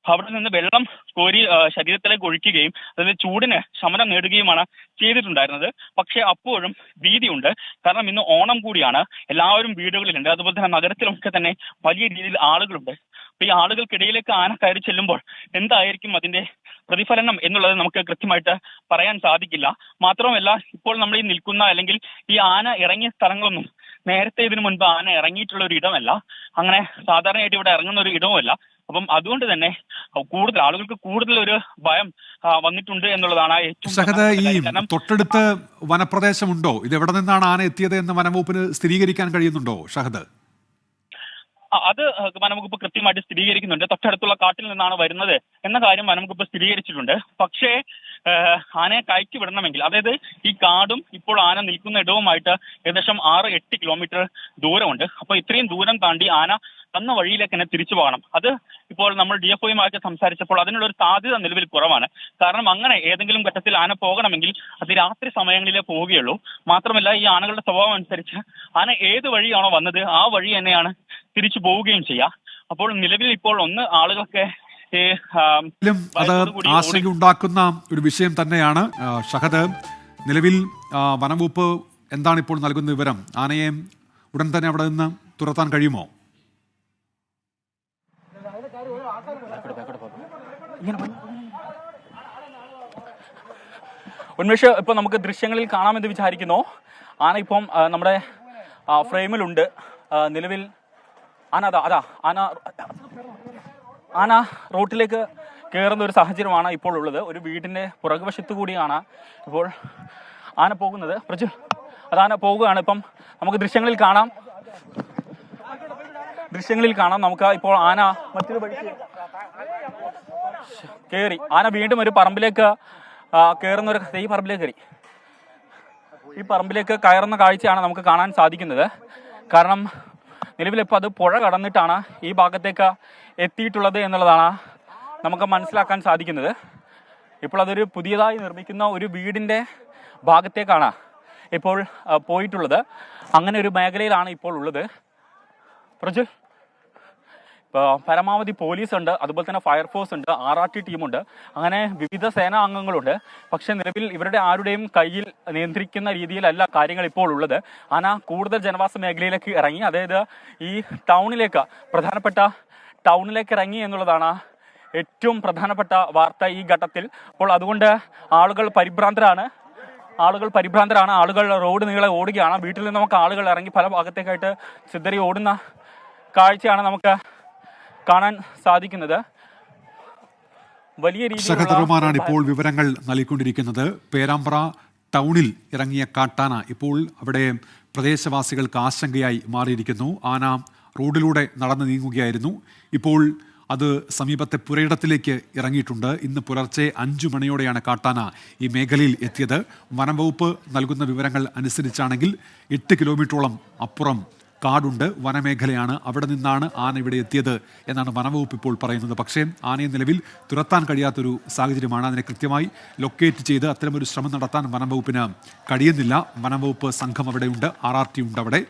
S5: അവിടെ നിന്ന് വെള്ളം കോരി ശരീരത്തിലേക്ക് ഒഴിക്കുകയും അതായത് ചൂടിന് ശമനം നേടുകയുമാണ് ചെയ്തിട്ടുണ്ടായിരുന്നത്. പക്ഷേ അപ്പോഴും ഭീതിയുണ്ട്. കാരണം ഇന്ന് ഓണം കൂടിയാണ്, എല്ലാവരും വീടുകളിലുണ്ട്, അതുപോലെ തന്നെ നഗരത്തിലൊക്കെ തന്നെ വലിയ രീതിയിൽ ആളുകളുണ്ട്. അപ്പൊ ഈ ആളുകൾക്കിടയിലേക്ക് ആന കയറി ചെല്ലുമ്പോൾ എന്തായിരിക്കും അതിന്റെ പ്രതിഫലനം എന്നുള്ളത് നമുക്ക് കൃത്യമായിട്ട് പറയാൻ സാധിക്കില്ല. മാത്രമല്ല ഇപ്പോൾ നമ്മൾ ഈ നിൽക്കുന്ന അല്ലെങ്കിൽ ഈ ആന ഇറങ്ങിയ സ്ഥലങ്ങളൊന്നും നേരത്തെ ഇതിനു മുൻപ് ആന ഇറങ്ങിയിട്ടുള്ള ഒരു ഇടമല്ല, അങ്ങനെ സാധാരണയായിട്ട് ഇവിടെ ഇറങ്ങുന്ന ഒരു ഇടവുമല്ല. അപ്പം അതുകൊണ്ട് തന്നെ ആളുകൾക്ക് കൂടുതൽ ഒരു ഭയം വന്നിട്ടുണ്ട് എന്നുള്ളതാണ് ഏറ്റവും.
S1: തൊട്ടടുത്ത് വനപ്രദേശമുണ്ടോ? ഇത് എവിടെ നിന്നാണ് ആന എത്തിയത് എന്ന് വനംവകുപ്പിന് സ്ഥിരീകരിക്കാൻ കഴിയുന്നുണ്ടോ ഷഹദ്?
S5: അത് വനംവകുപ്പ് കൃത്യമായിട്ട് സ്ഥിരീകരിക്കുന്നുണ്ട്. തൊട്ടടുത്തുള്ള കാട്ടിൽ നിന്നാണ് വരുന്നത് എന്ന കാര്യം വനംവകുപ്പ് സ്ഥിരീകരിച്ചിട്ടുണ്ട്. പക്ഷേ ആനയെ കയറ്റി വിടണമെങ്കിൽ, അതായത് ഈ കാടും ഇപ്പോൾ ആന നിൽക്കുന്ന ഇടവുമായിട്ട് ഏകദേശം 6-8 കിലോമീറ്റർ ദൂരമുണ്ട്. അപ്പൊ ഇത്രയും ദൂരം താണ്ടി ആന തന്ന വഴിയിലേക്ക് തന്നെ തിരിച്ചു പോകണം. അത് ഇപ്പോൾ നമ്മൾ DFOയുമായിട്ട് സംസാരിച്ചപ്പോൾ അതിനുള്ള ഒരു സാധ്യത നിലവിൽ കുറവാണ്. കാരണം അങ്ങനെ ഏതെങ്കിലും ഘട്ടത്തിൽ ആന പോകണമെങ്കിൽ അത് രാത്രി സമയങ്ങളിലേ പോവുകയുള്ളൂ. മാത്രമല്ല ഈ ആനകളുടെ സ്വഭാവം അനുസരിച്ച് ആന ഏത് വഴിയാണോ വന്നത് ആ വഴി തന്നെയാണ് തിരിച്ചു പോവുകയും ചെയ്യുക. അപ്പോൾ നിലവിൽ ഇപ്പോൾ ആളുകളൊക്കെ
S1: അത് ആശങ്കയുണ്ടാക്കുന്ന ഒരു വിഷയം തന്നെയാണ് ഷഹദ്. നിലവിൽ വനംവകുപ്പ് എന്താണ് ഇപ്പോൾ നൽകുന്ന വിവരം? ആനയെ ഉടൻ തന്നെ അവിടെ നിന്ന് തുരത്താൻ കഴിയുമോ?
S5: ഉന്മേഷ്, ഇപ്പൊ നമുക്ക് ദൃശ്യങ്ങളിൽ കാണാമെന്ന് വിചാരിക്കുന്നു. ആന ഇപ്പം നമ്മുടെ ഫ്രെയിമിലുണ്ട്. നിലവിൽ ആന റോട്ടിലേക്ക് കയറുന്ന ഒരു സാഹചര്യമാണ് ഇപ്പോൾ ഉള്ളത്. ഒരു വീടിന്റെ പുറകുവശത്തു കൂടിയാണ് ഇപ്പോൾ ആന പോകുന്നത്. അതാന പോവുകയാണ്. ഇപ്പം നമുക്ക് ദൃശ്യങ്ങളിൽ കാണാം. നമുക്ക് ഇപ്പോൾ ആന മറ്റൊരു വഴിക്ക് കയറി. ആന വീണ്ടും ഒരു പറമ്പിലേക്ക് കയറുന്ന ഈ പറമ്പിലേക്ക് കയറുന്ന കാഴ്ചയാണ് നമുക്ക് കാണാൻ സാധിക്കുന്നത്. കാരണം നിലവിലിപ്പോൾ അത് പുഴ കടന്നിട്ടാണ് ഈ ഭാഗത്തേക്ക് എത്തിയിട്ടുള്ളത് എന്നുള്ളതാണ് നമുക്ക് മനസ്സിലാക്കാൻ സാധിക്കുന്നത്. ഇപ്പോൾ അതൊരു പുതിയതായി നിർമ്മിക്കുന്ന ഒരു വീടിൻ്റെ ഭാഗത്തേക്കാണ് ഇപ്പോൾ പോയിട്ടുള്ളത്. അങ്ങനെ ഒരു മേഖലയിലാണ് ഇപ്പോൾ ഉള്ളത്. പ്രജുൽ, ഇപ്പോൾ പരമാവധി പോലീസുണ്ട്, അതുപോലെ തന്നെ ഫയർഫോഴ്സ് ഉണ്ട്, RRT ടീമുണ്ട്, അങ്ങനെ വിവിധ സേനാ അംഗങ്ങളുണ്ട്. പക്ഷെ നിലവിൽ ഇവരുടെ ആരുടെയും കയ്യിൽ നിയന്ത്രിക്കുന്ന രീതിയിലല്ല കാര്യങ്ങൾ ഇപ്പോൾ ഉള്ളത്. ആന കൂടുതൽ ജനവാസ മേഖലയിലേക്ക് ഇറങ്ങി, അതായത് ഈ പ്രധാനപ്പെട്ട ടൗണിലേക്ക് ഇറങ്ങി എന്നുള്ളതാണ് ഏറ്റവും പ്രധാനപ്പെട്ട വാർത്ത ഈ ഘട്ടത്തിൽ. അപ്പോൾ അതുകൊണ്ട് ആളുകൾ പരിഭ്രാന്തരാണ്. ആളുകൾ റോഡ് നീളെ ഓടുകയാണ്. വീട്ടിൽ നിന്ന് നമുക്ക് ആളുകൾ ഇറങ്ങി പല ഭാഗത്തേക്കായിട്ട് ചിതറി ഓടുന്ന കാഴ്ചയാണ് നമുക്ക് കാണാൻ സാധിക്കുന്നത്. വലിയ
S1: രീതിയിലാണ് ഇപ്പോൾ വിവരങ്ങൾ നൽകിക്കൊണ്ടിരിക്കുന്നത്. പേരാമ്പ്ര ടൗണിൽ ഇറങ്ങിയ കാട്ടാന ഇപ്പോൾ അവിടെ പ്രദേശവാസികൾക്ക് ആശങ്കയായി മാറിയിരിക്കുന്നു. ആന റോഡിലൂടെ നടന്നു നീങ്ങുകയായിരുന്നു. ഇപ്പോൾ അത് സമീപത്തെ പുരയിടത്തിലേക്ക് ഇറങ്ങിയിട്ടുണ്ട്. ഇന്ന് പുലർച്ചെ 5 മണിയോടെയാണ് കാട്ടാന ഈ മേഖലയിൽ എത്തിയത്. വനം വകുപ്പ് നൽകുന്ന വിവരങ്ങൾ അനുസരിച്ചാണെങ്കിൽ 8 കിലോമീറ്ററോളം അപ്പുറം കാടുണ്ട്, വനമേഖലയാണ്. അവിടെ നിന്നാണ് ആന ഇവിടെ എത്തിയത് എന്നാണ് വനംവകുപ്പ് ഇപ്പോൾ പറയുന്നത്. പക്ഷേ ആനയെ നിലവിൽ തുരത്താൻ കഴിയാത്തൊരു സാഹചര്യമാണ്. അതിനെ കൃത്യമായി ലൊക്കേറ്റ് ചെയ്ത് അത്തരമൊരു ശ്രമം നടത്താൻ വനംവകുപ്പിന് കഴിയുന്നില്ല. വനംവകുപ്പ് സംഘം അവിടെയുണ്ട്, RRT ഉണ്ട് അവിടെ,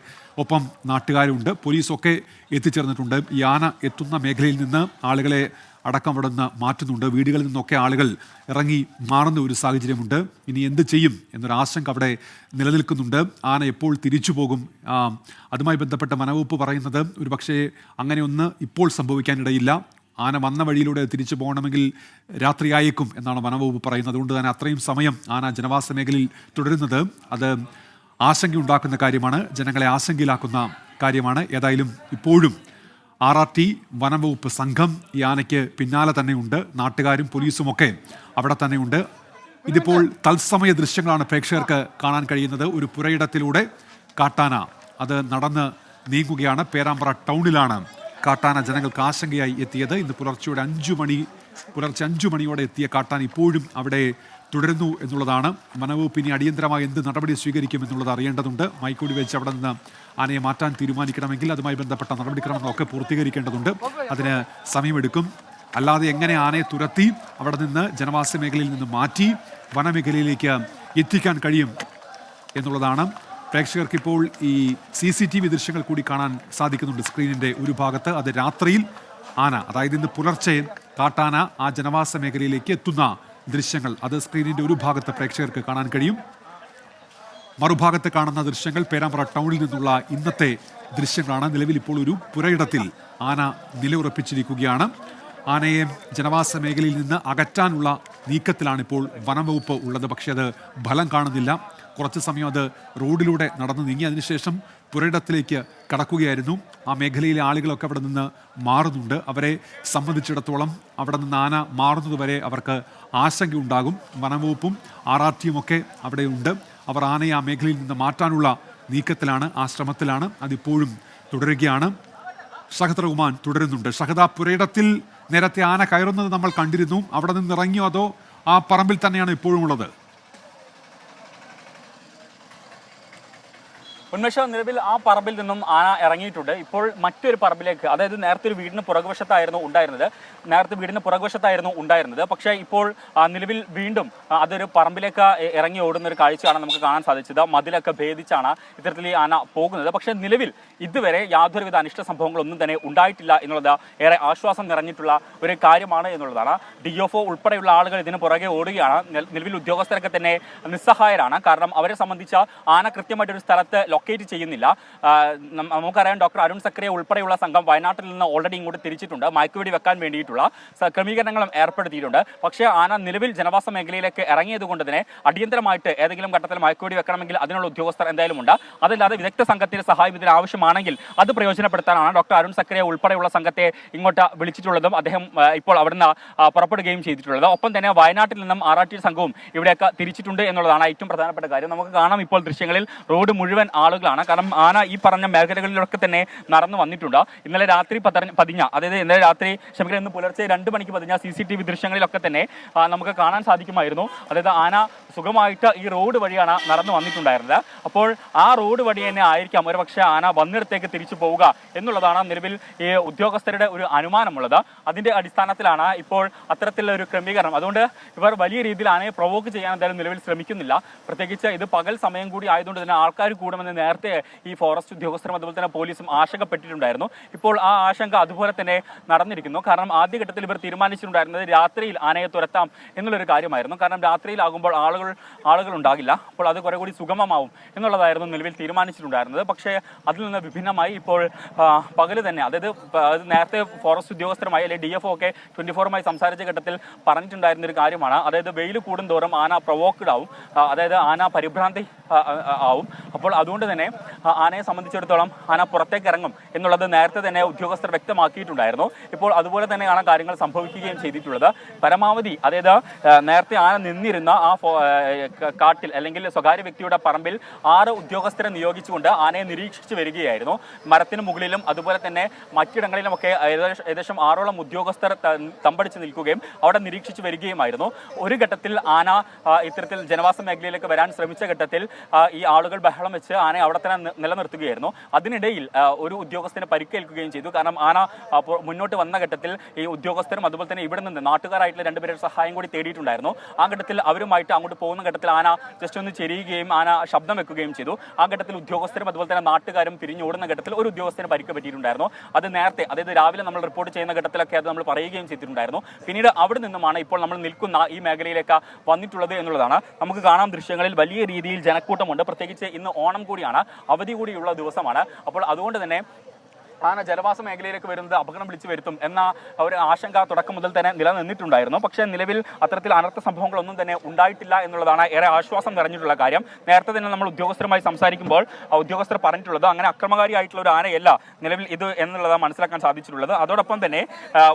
S1: ഒപ്പം നാട്ടുകാരുണ്ട്, പോലീസൊക്കെ എത്തിച്ചേർന്നിട്ടുണ്ട്. ഈ ആന എത്തുന്ന മേഖലയിൽ നിന്ന് ആളുകളെ അടക്കം അവിടെ നിന്ന് മാറ്റുന്നുണ്ട്. വീടുകളിൽ നിന്നൊക്കെ ആളുകൾ ഇറങ്ങി മാറുന്ന ഒരു സാഹചര്യമുണ്ട്. ഇനി എന്ത് ചെയ്യും എന്നൊരു ആശങ്ക അവിടെ നിലനിൽക്കുന്നുണ്ട്. ആന എപ്പോൾ തിരിച്ചു പോകും? അതുമായി ബന്ധപ്പെട്ട വനവകുപ്പ് പറയുന്നത് ഒരു പക്ഷേ അങ്ങനെയൊന്ന് ഇപ്പോൾ സംഭവിക്കാനിടയില്ല. ആന വന്ന വഴിയിലൂടെ തിരിച്ചു പോകണമെങ്കിൽ രാത്രിയായേക്കും എന്നാണ് വനവകുപ്പ് പറയുന്നത്. അതുകൊണ്ട് തന്നെ അത്രയും സമയം ആന ജനവാസ മേഖലയിൽ തുടരുന്നത് അത് ആശങ്കയുണ്ടാക്കുന്ന കാര്യമാണ്, ജനങ്ങളെ ആശങ്കയിലാക്കുന്ന കാര്യമാണ്. ഏതായാലും ഇപ്പോഴും RRT വനംവകുപ്പ് സംഘം ഈ ആനയ്ക്ക് പിന്നാലെ തന്നെയുണ്ട്. നാട്ടുകാരും പോലീസുമൊക്കെ അവിടെ തന്നെയുണ്ട്. ഇതിപ്പോൾ തത്സമയ ദൃശ്യങ്ങളാണ് പ്രേക്ഷകർക്ക് കാണാൻ കഴിയുന്നത്. ഒരു പുരയിടത്തിലൂടെ കാട്ടാന അത് നടന്ന് നീങ്ങുകയാണ്. പേരാമ്പ്ര ടൗണിലാണ് കാട്ടാന ജനങ്ങൾക്ക് ആശങ്കയായി എത്തിയത്. ഇന്ന് പുലർച്ചെ 5 മണിയോടെ എത്തിയ കാട്ടാന ഇപ്പോഴും അവിടെ തുടരുന്നു എന്നുള്ളതാണ്. വനവകുപ്പ് ഇനി അടിയന്തരമായി എന്ത് നടപടി സ്വീകരിക്കും എന്നുള്ളത് അറിയേണ്ടതുണ്ട്. മൈക്കൂടി വെച്ച് അവിടെ നിന്ന് ആനയെ മാറ്റാൻ തീരുമാനിക്കണമെങ്കിൽ അതുമായി ബന്ധപ്പെട്ട നടപടിക്രമങ്ങളൊക്കെ പൂർത്തീകരിക്കേണ്ടതുണ്ട്. അതിന് സമയമെടുക്കും. അല്ലാതെ എങ്ങനെ ആനയെ തുരത്തി അവിടെ നിന്ന് ജനവാസ മേഖലയിൽ നിന്ന് മാറ്റി വനമേഖലയിലേക്ക് എത്തിക്കാൻ കഴിയും എന്നുള്ളതാണ്. പ്രേക്ഷകർക്ക് ഇപ്പോൾ ഈ CCTV ദൃശ്യങ്ങൾ കൂടി കാണാൻ സാധിക്കുന്നുണ്ട് സ്ക്രീനിൻ്റെ ഒരു ഭാഗത്ത്. അത് രാത്രിയിൽ ആന, അതായത് ഇന്ന് പുലർച്ചെ കാട്ടാന ആ ജനവാസ മേഖലയിലേക്ക് എത്തുന്ന ദൃശ്യങ്ങൾ അത് സ്ക്രീനിൻ്റെ ഒരു ഭാഗത്ത് പ്രേക്ഷകർക്ക് കാണാൻ കഴിയും. മറുഭാഗത്ത് കാണുന്ന ദൃശ്യങ്ങൾ പേരാമ്പ്ര ടൗണിൽ നിന്നുള്ള ഇന്നത്തെ ദൃശ്യങ്ങളാണ്. നിലവിൽ ഇപ്പോൾ ഒരു പുരയിടത്തിൽ ആന നിലയുറപ്പിച്ചിരിക്കുകയാണ്. ആനയെ ജനവാസ മേഖലയിൽ നിന്ന് അകറ്റാനുള്ള നീക്കത്തിലാണ് ഇപ്പോൾ വനംവകുപ്പ് ഉള്ളത്. പക്ഷേ അത് ഫലം കാണുന്നില്ല. കുറച്ച് സമയം അത് റോഡിലൂടെ നടന്നു നീങ്ങി, അതിനുശേഷം പുരയിടത്തിലേക്ക് കടക്കുകയായിരുന്നു. ആ മേഖലയിലെ ആളുകളൊക്കെ അവിടെ നിന്ന് മാറുന്നുണ്ട്. അവരെ സംബന്ധിച്ചിടത്തോളം അവിടെ നിന്ന് ആന മാറുന്നതുവരെ അവർക്ക് ആശങ്കയുണ്ടാകും. വനംവകുപ്പും RRTയും ഒക്കെ അവിടെയുണ്ട്. അവർ ആനയെ ആ മേഖലയിൽ നിന്ന് മാറ്റാനുള്ള നീക്കത്തിലാണ്, ആ ശ്രമത്തിലാണ്. അതിപ്പോഴും തുടരുകയാണ്. ഷഹദ് റഹ്മാൻ തുടരുന്നുണ്ട്. ഷഹദ, പുരയിടത്തിൽ നേരത്തെ ആന കയറുന്നത് നമ്മൾ കണ്ടിരുന്നു. അവിടെ നിന്ന് ഇറങ്ങിയോ അതോ ആ പറമ്പിൽ തന്നെയാണ് ഇപ്പോഴും ഉള്ളത്?
S5: ഉന്മേഷ, നിലവിൽ ആ പറമ്പിൽ നിന്നും ആന ഇറങ്ങിയിട്ടുണ്ട്. ഇപ്പോൾ മറ്റൊരു പറമ്പിലേക്ക്, അതായത് നേരത്തെ ഒരു വീടിന് പുറകുവശത്തായിരുന്നു ഉണ്ടായിരുന്നത്. പക്ഷേ ഇപ്പോൾ നിലവിൽ വീണ്ടും അതൊരു പറമ്പിലേക്ക് ഇറങ്ങി ഓടുന്ന ഒരു കാഴ്ചയാണ് നമുക്ക് കാണാൻ സാധിച്ചത്. മതിലൊക്കെ ഭേദിച്ചാണ് ഇത്തരത്തിൽ ഈ ആന പോകുന്നത്. പക്ഷേ നിലവിൽ ഇതുവരെ യാതൊരുവിധ അനിഷ്ട സംഭവങ്ങളൊന്നും തന്നെ ഉണ്ടായിട്ടില്ല എന്നുള്ളത് ഏറെ ആശ്വാസം നിറഞ്ഞിട്ടുള്ള ഒരു കാര്യമാണ് എന്നുള്ളതാണ്. DFO ഉൾപ്പെടെയുള്ള ആളുകൾ ഇതിന് പുറകെ ഓടുകയാണ്. നിലവിൽ ഉദ്യോഗസ്ഥരൊക്കെ തന്നെ നിസ്സഹായരാണ്. കാരണം അവരെ സംബന്ധിച്ച് ആന കൃത്യമായിട്ടൊരു സ്ഥലത്ത് ലൊക്കേറ്റ് ചെയ്യുന്നില്ല. നമുക്കറിയാം, ഡോക്ടർ അരുൺ സക്രിയ ഉൾപ്പെടെയുള്ള സംഘം വയനാട്ടിൽ നിന്ന് ഓൾറെഡി ഇങ്ങോട്ട് തിരിച്ചിട്ടുണ്ട്. മയക്കുവെടി വെക്കാൻ വേണ്ടിയിട്ടുള്ള ക്രമീകരണങ്ങളും ഏർപ്പെടുത്തിയിട്ടുണ്ട്. പക്ഷേ ആന നിലവിൽ ജനവാസ മേഖലയിലേക്ക് ഇറങ്ങിയത് കൊണ്ട് തന്നെ അടിയന്തരമായിട്ട് ഏതെങ്കിലും ഘട്ടത്തിൽ മയക്കുവെടി വെക്കണമെങ്കിൽ അതിനുള്ള ഉദ്യോഗസ്ഥർ എന്തായാലും ഉണ്ട്. അതല്ലാതെ വിദഗ്ധ സംഘത്തിന്റെ സഹായം ഇതിന് ആവശ്യമാണെങ്കിൽ അത് പ്രയോജനപ്പെടുത്താനാണ് ഡോക്ടർ അരുൺ സക്രിയ ഉൾപ്പെടെയുള്ള സംഘത്തെ ഇങ്ങോട്ട് വിളിച്ചിട്ടുള്ളതും അദ്ദേഹം ഇപ്പോൾ അവിടുന്ന് പുറപ്പെടുകയും ചെയ്തിട്ടുള്ളത്. ഒപ്പം തന്നെ വയനാട്ടിൽ നിന്നും RRT സംഘവും ഇവിടെയൊക്കെ തിരിച്ചിട്ടുണ്ട് എന്നുള്ളതാണ് ഏറ്റവും പ്രധാനപ്പെട്ട കാര്യം. നമുക്ക് കാണാം ഇപ്പോൾ ദൃശ്യങ്ങളിൽ റോഡ് മുഴുവൻ ആളുകളാണ്. കാരണം ആന ഈ പറഞ്ഞ മേഖലകളിലൊക്കെ തന്നെ നടന്നു വന്നിട്ടുണ്ട്. ഇന്നലെ രാത്രി ഇന്ന് പുലർച്ചെ 2 മണിക്ക് പതിഞ്ഞ CCTV ദൃശ്യങ്ങളിലൊക്കെ തന്നെ നമുക്ക് കാണാൻ സാധിക്കുമായിരുന്നു. അതായത് ആന സുഖമായിട്ട് ഈ റോഡ് വഴിയാണ് നടന്നു വന്നിട്ടുണ്ടായിരുന്നത്. അപ്പോൾ ആ റോഡ് വഴി തന്നെ ആയിരിക്കാം ഒരു പക്ഷേ ആന വന്നിടത്തേക്ക് തിരിച്ചു പോവുക എന്നുള്ളതാണ് നിലവിൽ ഈ ഉദ്യോഗസ്ഥരുടെ ഒരു അനുമാനമുള്ളത്. അതിന്റെ അടിസ്ഥാനത്തിലാണ് ഇപ്പോൾ അത്തരത്തിലുള്ള ഒരു ക്രമീകരണം. അതുകൊണ്ട് ഇവർ വലിയ രീതിയിൽ ആനയെ പ്രൊവോക്ക് ചെയ്യാൻ എന്തായാലും നിലവിൽ ശ്രമിക്കുന്നില്ല. പ്രത്യേകിച്ച് ഇത് പകൽ സമയം കൂടി ആയതുകൊണ്ട് തന്നെ ആൾക്കാർ കൂടുമെന്ന് നേരത്തെ ഈ ഫോറസ്റ്റ് ഉദ്യോഗസ്ഥരും അതുപോലെ തന്നെ പോലീസും ആശങ്കപ്പെട്ടിട്ടുണ്ടായിരുന്നു. ഇപ്പോൾ ആ ആശങ്ക അതുപോലെ തന്നെ നടന്നിരിക്കുന്നു. കാരണം ആദ്യഘട്ടത്തിൽ ഇവർ തീരുമാനിച്ചിട്ടുണ്ടായിരുന്നത് രാത്രിയിൽ ആനയെ തുരത്താം എന്നുള്ളൊരു കാര്യമായിരുന്നു. കാരണം രാത്രിയിലാകുമ്പോൾ ആളുകൾ ഉണ്ടാകില്ല, അപ്പോൾ അത് കുറെ കൂടി സുഗമമാവും എന്നുള്ളതായിരുന്നു നിലവിൽ തീരുമാനിച്ചിട്ടുണ്ടായിരുന്നത്. പക്ഷേ അതിൽ നിന്ന് വിഭിന്നമായി ഇപ്പോൾ പകല് തന്നെ, അതായത് നേരത്തെ ഫോറസ്റ്റ് ഉദ്യോഗസ്ഥരുമായി അല്ലെങ്കിൽ DFO ഒക്കെ 24 സംസാരിച്ച ഘട്ടത്തിൽ പറഞ്ഞിട്ടുണ്ടായിരുന്ന ഒരു കാര്യമാണ്. അതായത് വെയിൽ കൂടുന്തോറും ആന പ്രൊവോക്ഡ് ആവും, അതായത് ആന പരിഭ്രാന്തി ആവും. അപ്പോൾ അതുകൊണ്ട് തന്നെ ആനയെ സംബന്ധിച്ചിടത്തോളം ആന പുറത്തേക്ക് ഇറങ്ങും എന്നുള്ളത് നേരത്തെ തന്നെ ഉദ്യോഗസ്ഥർ വ്യക്തമാക്കിയിട്ടുണ്ടായിരുന്നു. ഇപ്പോൾ അതുപോലെ തന്നെയാണ് കാര്യങ്ങൾ സംഭവിക്കുകയും ചെയ്തിട്ടുള്ളത്. പരമാവധി അതായത് നേരത്തെ ആന നിന്നിരുന്ന ആ കാട്ടിൽ അല്ലെങ്കിൽ സ്വകാര്യ വ്യക്തിയുടെ പറമ്പിൽ 6 ഉദ്യോഗസ്ഥരെ നിയോഗിച്ചുകൊണ്ട് ആനയെ നിരീക്ഷിച്ചു വരികയായിരുന്നു. മരത്തിന് മുകളിലും അതുപോലെ തന്നെ മറ്റിടങ്ങളിലുമൊക്കെ ഏകദേശം 6ഓളം ഉദ്യോഗസ്ഥർ തമ്പടിച്ച് നിൽക്കുകയും അവിടെ നിരീക്ഷിച്ചു വരികയുമായിരുന്നു. ഒരു ഘട്ടത്തിൽ ആന ഇത്തരത്തിൽ ജനവാസ മേഖലയിലേക്ക് വരാൻ ശ്രമിച്ച ഘട്ടത്തിൽ ഈ ആളുകൾ ബഹളം വെച്ച് ആനയെ അവിടെ തന്നെ നിലനിർത്തുകയായിരുന്നു. അതിനിടയിൽ ഒരു ഉദ്യോഗസ്ഥന് പരിക്കേൽക്കുകയും ചെയ്തു. കാരണം ആന മുന്നോട്ട് വന്ന ഘട്ടത്തിൽ ഈ ഉദ്യോഗസ്ഥരും അതുപോലെ തന്നെ ഇവിടെ നിന്ന് നാട്ടുകാരായിട്ടുള്ള 2 പേരുടെ സഹായം കൂടി തേടിയിട്ടുണ്ടായിരുന്നു. ആ ഘട്ടത്തിൽ അവരുമായിട്ട് അങ്ങോട്ട് പോകുന്ന ഘട്ടത്തിൽ ആന ജസ്റ്റ് ഒന്ന് ചെരിയുകയും ആന ശബ്ദം വെക്കുകയും ചെയ്തു. ആ ഘട്ടത്തിൽ ഉദ്യോഗസ്ഥരും അതുപോലെ തന്നെ നാട്ടുകാരും പിരിഞ്ഞോടുന്ന ഘട്ടത്തിൽ ഒരു ഉദ്യോഗസ്ഥന് പരിക്ക് പറ്റിയിട്ടുണ്ടായിരുന്നു. അത് നേരത്തെ അതായത് രാവിലെ നമ്മൾ റിപ്പോർട്ട് ചെയ്യുന്ന ഘട്ടത്തിലൊക്കെ അത് നമ്മൾ പറയുകയും ചെയ്തിട്ടുണ്ടായിരുന്നു. പിന്നീട് അവിടെ നിന്നുമാണ് ഇപ്പോൾ നമ്മൾ നിൽക്കുന്ന ഈ മേഖലയിലേക്ക് വന്നിട്ടുള്ളത് എന്നുള്ളതാണ്. നമുക്ക് കാണാം ദൃശ്യങ്ങളിൽ വലിയ രീതിയിൽ ജനക്കൂട്ടമുണ്ട്. പ്രത്യേകിച്ച് ഇന്ന് ഓണം കൂടിയാണ്, അവധി കൂടിയുള്ള ദിവസമാണ്. അപ്പോൾ അതുകൊണ്ട് തന്നെ ആന ജനവാസ മേഖലയിലേക്ക് വരുന്നത് അപകടം വിളിച്ചു വരുത്തും എന്ന ഒരു ആശങ്ക തുടക്കം മുതൽ തന്നെ നിലനിന്നിട്ടുണ്ടായിരുന്നു. പക്ഷേ നിലവിൽ അത്തരത്തിൽ അനർത്ഥ സംഭവങ്ങളൊന്നും തന്നെ ഉണ്ടായിട്ടില്ല എന്നുള്ളതാണ് ഏറെ ആശ്വാസം നിറഞ്ഞിട്ടുള്ള കാര്യം. നേരത്തെ തന്നെ നമ്മൾ ഉദ്യോഗസ്ഥരുമായി സംസാരിക്കുമ്പോൾ ഉദ്യോഗസ്ഥർ പറഞ്ഞിട്ടുള്ളത് അങ്ങനെ അക്രമകാരിയായിട്ടുള്ള ഒരു ആനയല്ല നിലവിൽ ഇത് എന്നുള്ളതാണ് മനസ്സിലാക്കാൻ സാധിച്ചിട്ടുള്ളത്. അതോടൊപ്പം തന്നെ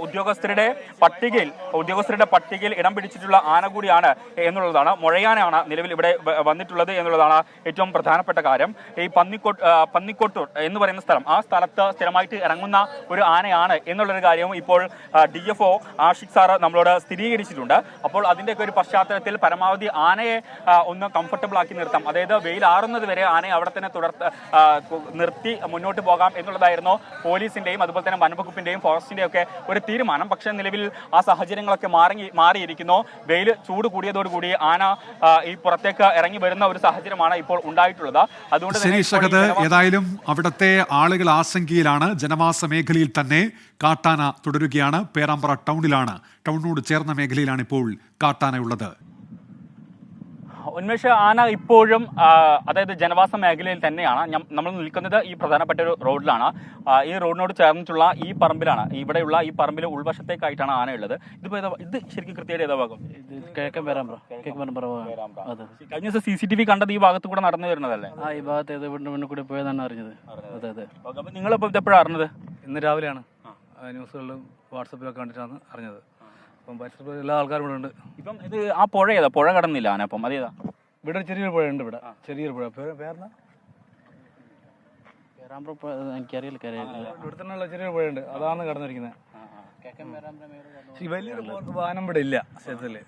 S5: ഉദ്യോഗസ്ഥരുടെ പട്ടികയിൽ ഇടം പിടിച്ചിട്ടുള്ള ആന കൂടിയാണ് എന്നുള്ളതാണ്. മുഴയാനാണ് നിലവിൽ ഇവിടെ വന്നിട്ടുള്ളത് എന്നുള്ളതാണ് ഏറ്റവും പ്രധാനപ്പെട്ട കാര്യം. ഈ പന്നിക്കോട്ടൂർ എന്ന് പറയുന്ന സ്ഥലം, ആ സ്ഥലത്ത് ായിട്ട് ഇറങ്ങുന്ന ഒരു ആനയാണ് എന്നുള്ളൊരു കാര്യവും ഇപ്പോൾ DFO ആഷിഖ് സാറ് നമ്മളോട് സ്ഥിരീകരിച്ചിട്ടുണ്ട്. അപ്പോൾ അതിൻ്റെയൊക്കെ ഒരു പശ്ചാത്തലത്തിൽ പരമാവധി ആനയെ ഒന്ന് കംഫർട്ടബിൾ ആക്കി നിർത്താം, അതായത് വെയിൽ ആറുന്നത് വരെ ആനയെ അവിടെ തന്നെ നിർത്തി മുന്നോട്ട് പോകാം എന്നുള്ളതായിരുന്നു പോലീസിൻ്റെയും അതുപോലെ തന്നെ വനംവകുപ്പിൻ്റെയും ഫോറസ്റ്റിൻ്റെയും ഒക്കെ ഒരു തീരുമാനം. പക്ഷേ നിലവിൽ ആ സാഹചര്യങ്ങളൊക്കെ മാറിയിരിക്കുന്നു. വെയിൽ ചൂട് കൂടിയതോടുകൂടി ആന ഈ പുറത്തേക്ക് ഇറങ്ങി വരുന്ന ഒരു സാഹചര്യമാണ് ഇപ്പോൾ ഉണ്ടായിട്ടുള്ളത്. അതുകൊണ്ട്
S1: തന്നെ ഏതായാലും അവിടുത്തെ ആളുകൾ ആശങ്കയിലാണ്. ജനവാസ മേഖലയിൽ തന്നെ കാട്ടാന തുടരുകയാണ്. പേരാമ്പ്ര ടൗണിനോട് ചേർന്ന മേഖലയിലാണ് ഇപ്പോൾ കാട്ടാനയുള്ളത്.
S5: ഉന്മേഷ, ആന ഇപ്പോഴും അതായത് ജനവാസ മേഖലയിൽ തന്നെയാണ്. നമ്മൾ നിൽക്കുന്നത് ഈ പ്രധാനപ്പെട്ട ഒരു റോഡിലാണ്. ഈ റോഡിനോട് ചേർന്നിട്ടുള്ള ഈ പറമ്പിലാണ്, ഇവിടെയുള്ള ഈ പറമ്പിൽ ഉൾവശത്തേക്കായിട്ടാണ് ആനയുള്ളത്. ഇത് ശരിക്കും കൃത്യമായിട്ട് ഏതാ ഭാഗം? കഴിഞ്ഞ ദിവസം CCTV കണ്ടത് ഈ ഭാഗത്ത് കൂടെ നടന്നു വരുന്നതല്ലേ?
S6: ഈ ഭാഗത്ത് മുന്നിൽ കൂടി പോയതാണ് അറിഞ്ഞത്. അതെ.
S5: അപ്പൊ നിങ്ങളിപ്പോ ഇതെപ്പോഴാണ് അറിഞ്ഞത്?
S6: ഇന്ന് രാവിലെയാണ് ന്യൂസുകളിലും വാട്സപ്പിലൊക്കെ കണ്ടിട്ടാണ് അറിഞ്ഞത്. അപ്പം പരിസരത്ത് എല്ലാ ആൾക്കാരും ഇവിടെ ഉണ്ട്.
S5: ഇപ്പം ഇത് ആ പുഴ ഏതാ? പുഴ കടന്നില്ല ആന? അപ്പം അതേതാ?
S6: ഇവിടെ ചെറിയൊരു പുഴ ഉണ്ട്. ഇവിടെ ചെറിയൊരു പുഴ. പേരെന്താ? എനിക്കറിയില്ല. ഇവിടെ തന്നെയുള്ള ചെറിയൊരു പുഴ ഉണ്ട്, അതാണ് കടന്നിരിക്കുന്നത്. വലിയൊരു വാഹനം ഇവിടെ ഇല്ല സ്ഥലത്തില്.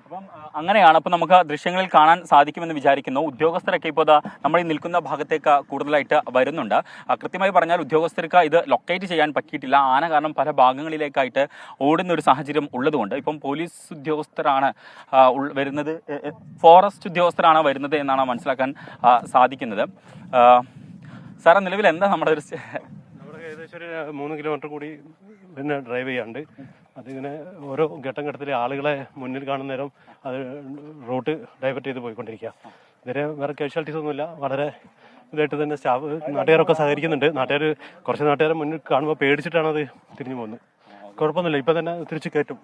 S5: അപ്പം അങ്ങനെയാണ്. അപ്പം നമുക്ക് ദൃശ്യങ്ങളിൽ കാണാൻ സാധിക്കുമെന്ന് വിചാരിക്കുന്നു. ഉദ്യോഗസ്ഥരൊക്കെ ഇപ്പോൾ നമ്മൾ ഈ നിൽക്കുന്ന ഭാഗത്തേക്ക് കൂടുതലായിട്ട് വരുന്നുണ്ട്. കൃത്യമായി പറഞ്ഞാൽ ഉദ്യോഗസ്ഥർക്ക് ഇത് ലൊക്കേറ്റ് ചെയ്യാൻ പറ്റിയിട്ടില്ല. ആന കാരണം പല ഭാഗങ്ങളിലേക്കായിട്ട് ഓടുന്ന ഒരു സാഹചര്യം ഉള്ളതുകൊണ്ട് ഇപ്പം പോലീസ് ഉദ്യോഗസ്ഥരാണ് വരുന്നത്, ഫോറസ്റ്റ് ഉദ്യോഗസ്ഥരാണ് വരുന്നത് എന്നാണ് മനസ്സിലാക്കാൻ സാധിക്കുന്നത്. സാറേ, നിലവിൽ എന്താ നമ്മുടെ ഒരു
S7: ഏകദേശം ഒരു 3 കിലോമീറ്റർ കൂടി പിന്നെ ഡ്രൈവ് ചെയ്യാണ്ട് അതിങ്ങനെ ഓരോ ഘട്ടത്തിൽ ആളുകളെ മുന്നിൽ കാണുന്ന നേരം അത് റൂട്ട് ഡൈവേർട്ട് ചെയ്ത് പോയിക്കൊണ്ടിരിക്കുക. ഇതുവരെ വേറെ കാഷ്വാലിറ്റീസ് ഒന്നുമില്ല. വളരെ ഇതായിട്ട് തന്നെ സ്റ്റാഫ് നാട്ടുകാരൊക്കെ സഹകരിക്കുന്നുണ്ട്. കുറച്ച് നാട്ടുകാരെ മുന്നിൽ കാണുമ്പോൾ പേടിച്ചിട്ടാണ് അത് തിരിഞ്ഞു പോകുന്നത്. കുഴപ്പമൊന്നുമില്ല, ഇപ്പൊ തന്നെ തിരിച്ചു കയറ്റും.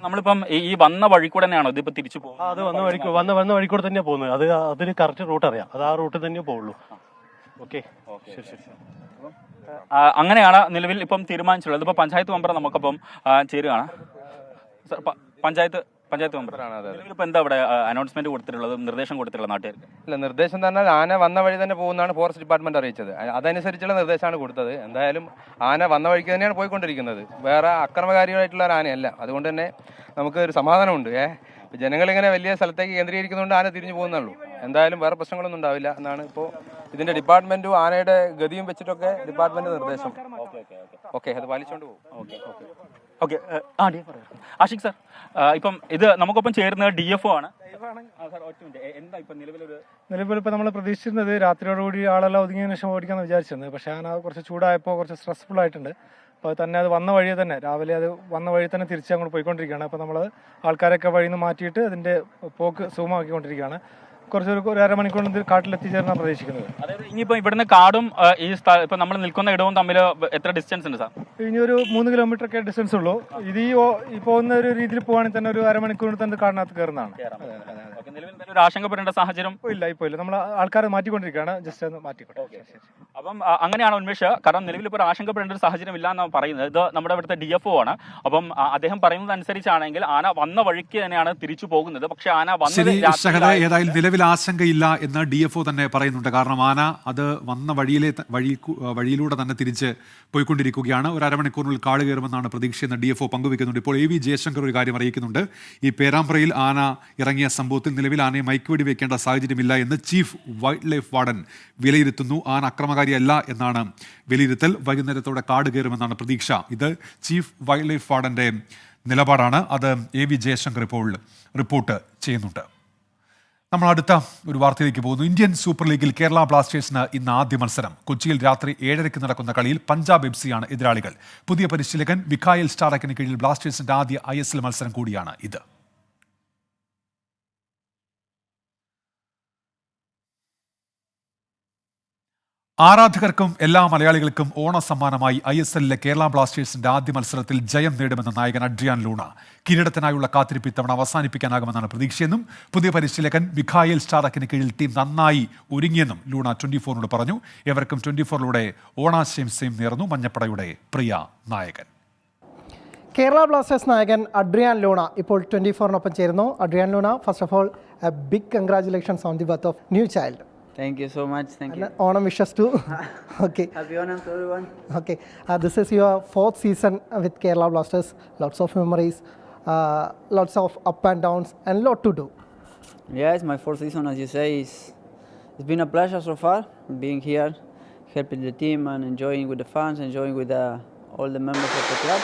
S5: നമ്മളിപ്പം ഈ വന്ന വഴി കൂടെ തന്നെയാണോ ഇതിപ്പോ തിരിച്ചു പോകും?
S7: അത് വന്ന വഴി കൂടെ തന്നെയാണ് പോകുന്നത്. അതിന് കറക്റ്റ് റൂട്ട് അറിയാം. അത് ആ റൂട്ടിൽ തന്നെ പോവുള്ളൂ. ഓക്കെ, ശരി.
S5: അങ്ങനെയാണ് നിലവിൽ ഇപ്പം തീരുമാനിച്ചിട്ടുള്ളത്. ഇപ്പൊ പഞ്ചായത്ത് മെമ്പർ നമുക്കിപ്പം ചേരുകയാണ്. പഞ്ചായത്ത് മെമ്പറാണ്. ഇപ്പൊ എന്താ ഇവിടെ അനൗൺസ്മെന്റ് കൊടുത്തിട്ടുള്ളത്, നിർദ്ദേശം കൊടുത്തിട്ടുള്ളത് നാട്ടുകാർക്ക്?
S8: ഇല്ല, നിർദ്ദേശം തന്നെ ആന വന്ന വഴി തന്നെ പോകുന്നതാണ് ഫോറസ്റ്റ് ഡിപ്പാർട്ട്മെന്റ് അറിയിച്ചത്. അതനുസരിച്ചുള്ള നിർദ്ദേശമാണ് കൊടുത്തത്. എന്തായാലും ആന വന്ന വഴിക്ക് തന്നെയാണ് പോയിക്കൊണ്ടിരിക്കുന്നത്. വേറെ അക്രമകാരികളായിട്ടുള്ള ഒരു ആനയല്ല. അതുകൊണ്ട് തന്നെ നമുക്ക് ഒരു സമാധാനമുണ്ട്. ജനങ്ങളിങ്ങനെ വലിയ സ്ഥലത്തേക്ക് കേന്ദ്രീകരിക്കുന്നതുകൊണ്ട് ആന തിരിഞ്ഞു പോകുന്നുള്ളൂ. എന്തായാലും വേറെ പ്രശ്നങ്ങളൊന്നും ഉണ്ടാവില്ല എന്നാണ് ഇപ്പോൾ ഇതിന്റെ ഡിപ്പാർട്ട്മെന്റും ആനയുടെ ഗതിയും വെച്ചിട്ടൊക്കെ ഡിപ്പാർട്ട്മെന്റ് നിർദ്ദേശം. ഓക്കെ, അത് പാലിച്ചുകൊണ്ട് പോകും.
S5: ഓക്കെ. ആഷിഖ് സാർ, ഇപ്പം ഇത് നമുക്കൊപ്പം ചേരുന്നത് DFO ആണ്.
S9: നിലവിലിപ്പോൾ നമ്മൾ പ്രതീക്ഷിച്ചിരുന്നത് രാത്രിയോടുകൂടി ആളെല്ലാം ഒതുങ്ങിയതിനു ശേഷം ഓടിക്കാമെന്ന് വിചാരിച്ചിരുന്നത്. പക്ഷേ ആന കുറച്ച് ചൂടായപ്പോൾ കുറച്ച് സ്ട്രെസ്ഫുൾ ആയിട്ടുണ്ട്. അപ്പോൾ തന്നെ അത് വന്ന വഴി തന്നെ രാവിലെ വന്ന വഴി തന്നെ തിരിച്ച് അങ്ങോട്ട് പോയിക്കൊണ്ടിരിക്കുകയാണ്. അപ്പോൾ നമ്മൾ ആൾക്കാരൊക്കെ വഴിയിൽ നിന്ന് മാറ്റിയിട്ട് അതിൻ്റെ പോക്ക് സുഗമമാക്കിക്കൊണ്ടിരിക്കുകയാണ്. ഒരു അരമണിക്കൂറിൽ കാട്ടിലെത്തിച്ചേർന്നാണ് പ്രതീക്ഷിക്കുന്നത്.
S5: അതായത് ഇനിയിപ്പോൾ ഇവിടുന്ന് കാടും ഈ ഇപ്പൊ നമ്മൾ നിൽക്കുന്ന ഇടവും തമ്മിൽ എത്ര ഡിസ്റ്റൻസ് ഉണ്ട് സാർ?
S9: ഇനി ഒരു 3 കിലോമീറ്റർ ഒക്കെ ഡിസ്റ്റൻസ് ഉള്ളൂ. ഇത് ഈ പോകുന്ന ഒരു രീതിയിൽ പോവുകയാണെങ്കിൽ തന്നെ ഒരു അരമണിക്കൂറിൽ തന്നെ കാടിനകത്ത് കയറുന്നതാണ്.
S5: നിലവിൽ എന്തായാലും ഒരു ആശങ്കപ്പെടേണ്ട സാഹചര്യം
S9: ഇപ്പോൾ ഇല്ല നമ്മൾ ആൾക്കാരെ മാറ്റിക്കൊണ്ടിരിക്കുകയാണ്, ജസ്റ്റ് ഒന്ന് മാറ്റിക്കോട്ടെ.
S5: അപ്പം അങ്ങനെയാണ് ഉന്മേഷ്. കാരണം നിലവിൽ ഇപ്പോൾ ആശങ്കപ്പെടേണ്ട ഒരു സാഹചര്യം ഇല്ല എന്നാണ് പറയുന്നത്. ഇത് നമ്മുടെ ഇവിടുത്തെ DFO ആണ്. അപ്പം അദ്ദേഹം പറയുന്നത് അനുസരിച്ചാണെങ്കിൽ ആന വന്ന വഴിക്ക് തന്നെയാണ് തിരിച്ചു പോകുന്നത്. പക്ഷെ ആന
S1: ശരി
S5: വന്നത്
S1: ഷഹദ, ഏതായാലും നിലവിൽ ആശങ്കയില്ല എന്ന് DFO തന്നെ പറയുന്നുണ്ട്. കാരണം ആന അത് വന്ന വഴിയിലൂടെ തന്നെ തിരിച്ച് പോയിക്കൊണ്ടിരിക്കുകയാണ്. ഒരു അരമണിക്കൂറിനുള്ളിൽ കാട് കയറുമെന്നാണ് പ്രതീക്ഷയെന്ന് DFO പങ്കുവെക്കുന്നുണ്ട്. ഇപ്പോൾ AV ജയശങ്കർ ഒരു കാര്യം അറിയിക്കുന്നുണ്ട്. ഈ പേരാമ്പ്രയിൽ ആന ഇറങ്ങിയ സംഭവത്തിൽ നിലവിൽ ആനയെ മയക്കുവെടി വെക്കേണ്ട സാഹചര്യമില്ല എന്ന് ചീഫ് വൈൽഡ് ലൈഫ് വാർഡൻ വിലയിരുത്തുന്നു. ആന അക്രമകാരിയല്ല എന്നാണ് വിലയിരുത്തൽ. വൈകുന്നേരത്തോടെ കാട് കയറുമെന്നാണ് പ്രതീക്ഷ. ഇത് ചീഫ് വൈൽഡ് ലൈഫ് വാർഡന്റെ നിലപാടാണ്. അത് AV ജയശങ്കർ ഇപ്പോൾ റിപ്പോർട്ട് ചെയ്യുന്നുണ്ട്. നമ്മൾ അടുത്ത ഒരു വാർത്തയിലേക്ക് പോകുന്നു. ഇന്ത്യൻ സൂപ്പർ ലീഗിൽ കേരള ബ്ലാസ്റ്റേഴ്സിന് ഇന്ന് ആദ്യ മത്സരം. കൊച്ചിയിൽ രാത്രി 7:30 നടക്കുന്ന കളിയിൽ പഞ്ചാബ് FC ആണ് എതിരാളികൾ. പുതിയ പരിശീലകൻ മിഖായേൽ സ്റ്റാറക്കിന് കീഴിൽ ബ്ലാസ്റ്റേഴ്സിന്റെ ആദ്യ ISL മത്സരം കൂടിയാണ് ഇത്. ആരാധകർക്കും എല്ലാ മലയാളികൾക്കും ഓണസമ്മാനമായി ISLലെ കേരള ബ്ലാസ്റ്റേഴ്സിന്റെ ആദ്യ മത്സരത്തിൽ ജയം നേടുമെന്ന നായകൻ അഡ്രിയാൻ ലൂണ. കിരീടത്തിനായുള്ള കാത്തിരിപ്പ് ഇത്തവണ അവസാനിപ്പിക്കാനാകുമെന്നാണ് പ്രതീക്ഷയെന്നും പുതിയ പരിശീലകൻ മിഖായേൽ സ്റ്റാറക്കിന് കീഴിൽ ടീം നന്നായി ഒരുങ്ങിയെന്നും ലൂണ 24നോട് പറഞ്ഞു. എവർക്കും 24ലൂടെ ഓണാശംസയും നേർന്നു മഞ്ഞപ്പടയുടെ പ്രിയ നായകൻ.
S10: കേരള ബ്ലാസ്റ്റേഴ്സ് നായകൻ അഡ്രിയാൻ ലൂണ ഇപ്പോൾ 24നൊപ്പം ചേരുന്നു. Adrian Luna, first of all big congratulations on the birth of new child.
S11: Thank you so much. Thank you.
S10: Onam wishes too. Okay.
S11: Happy Onam to everyone.
S10: Okay. This is your 4th season with Kerala Blasters. Lots of memories, lots of up and downs, and lot to do.
S11: Yeah, it's my 4th season, as you say. It's been a pleasure so far being here, helping the team and enjoying with the fans, enjoying with all the members of the club.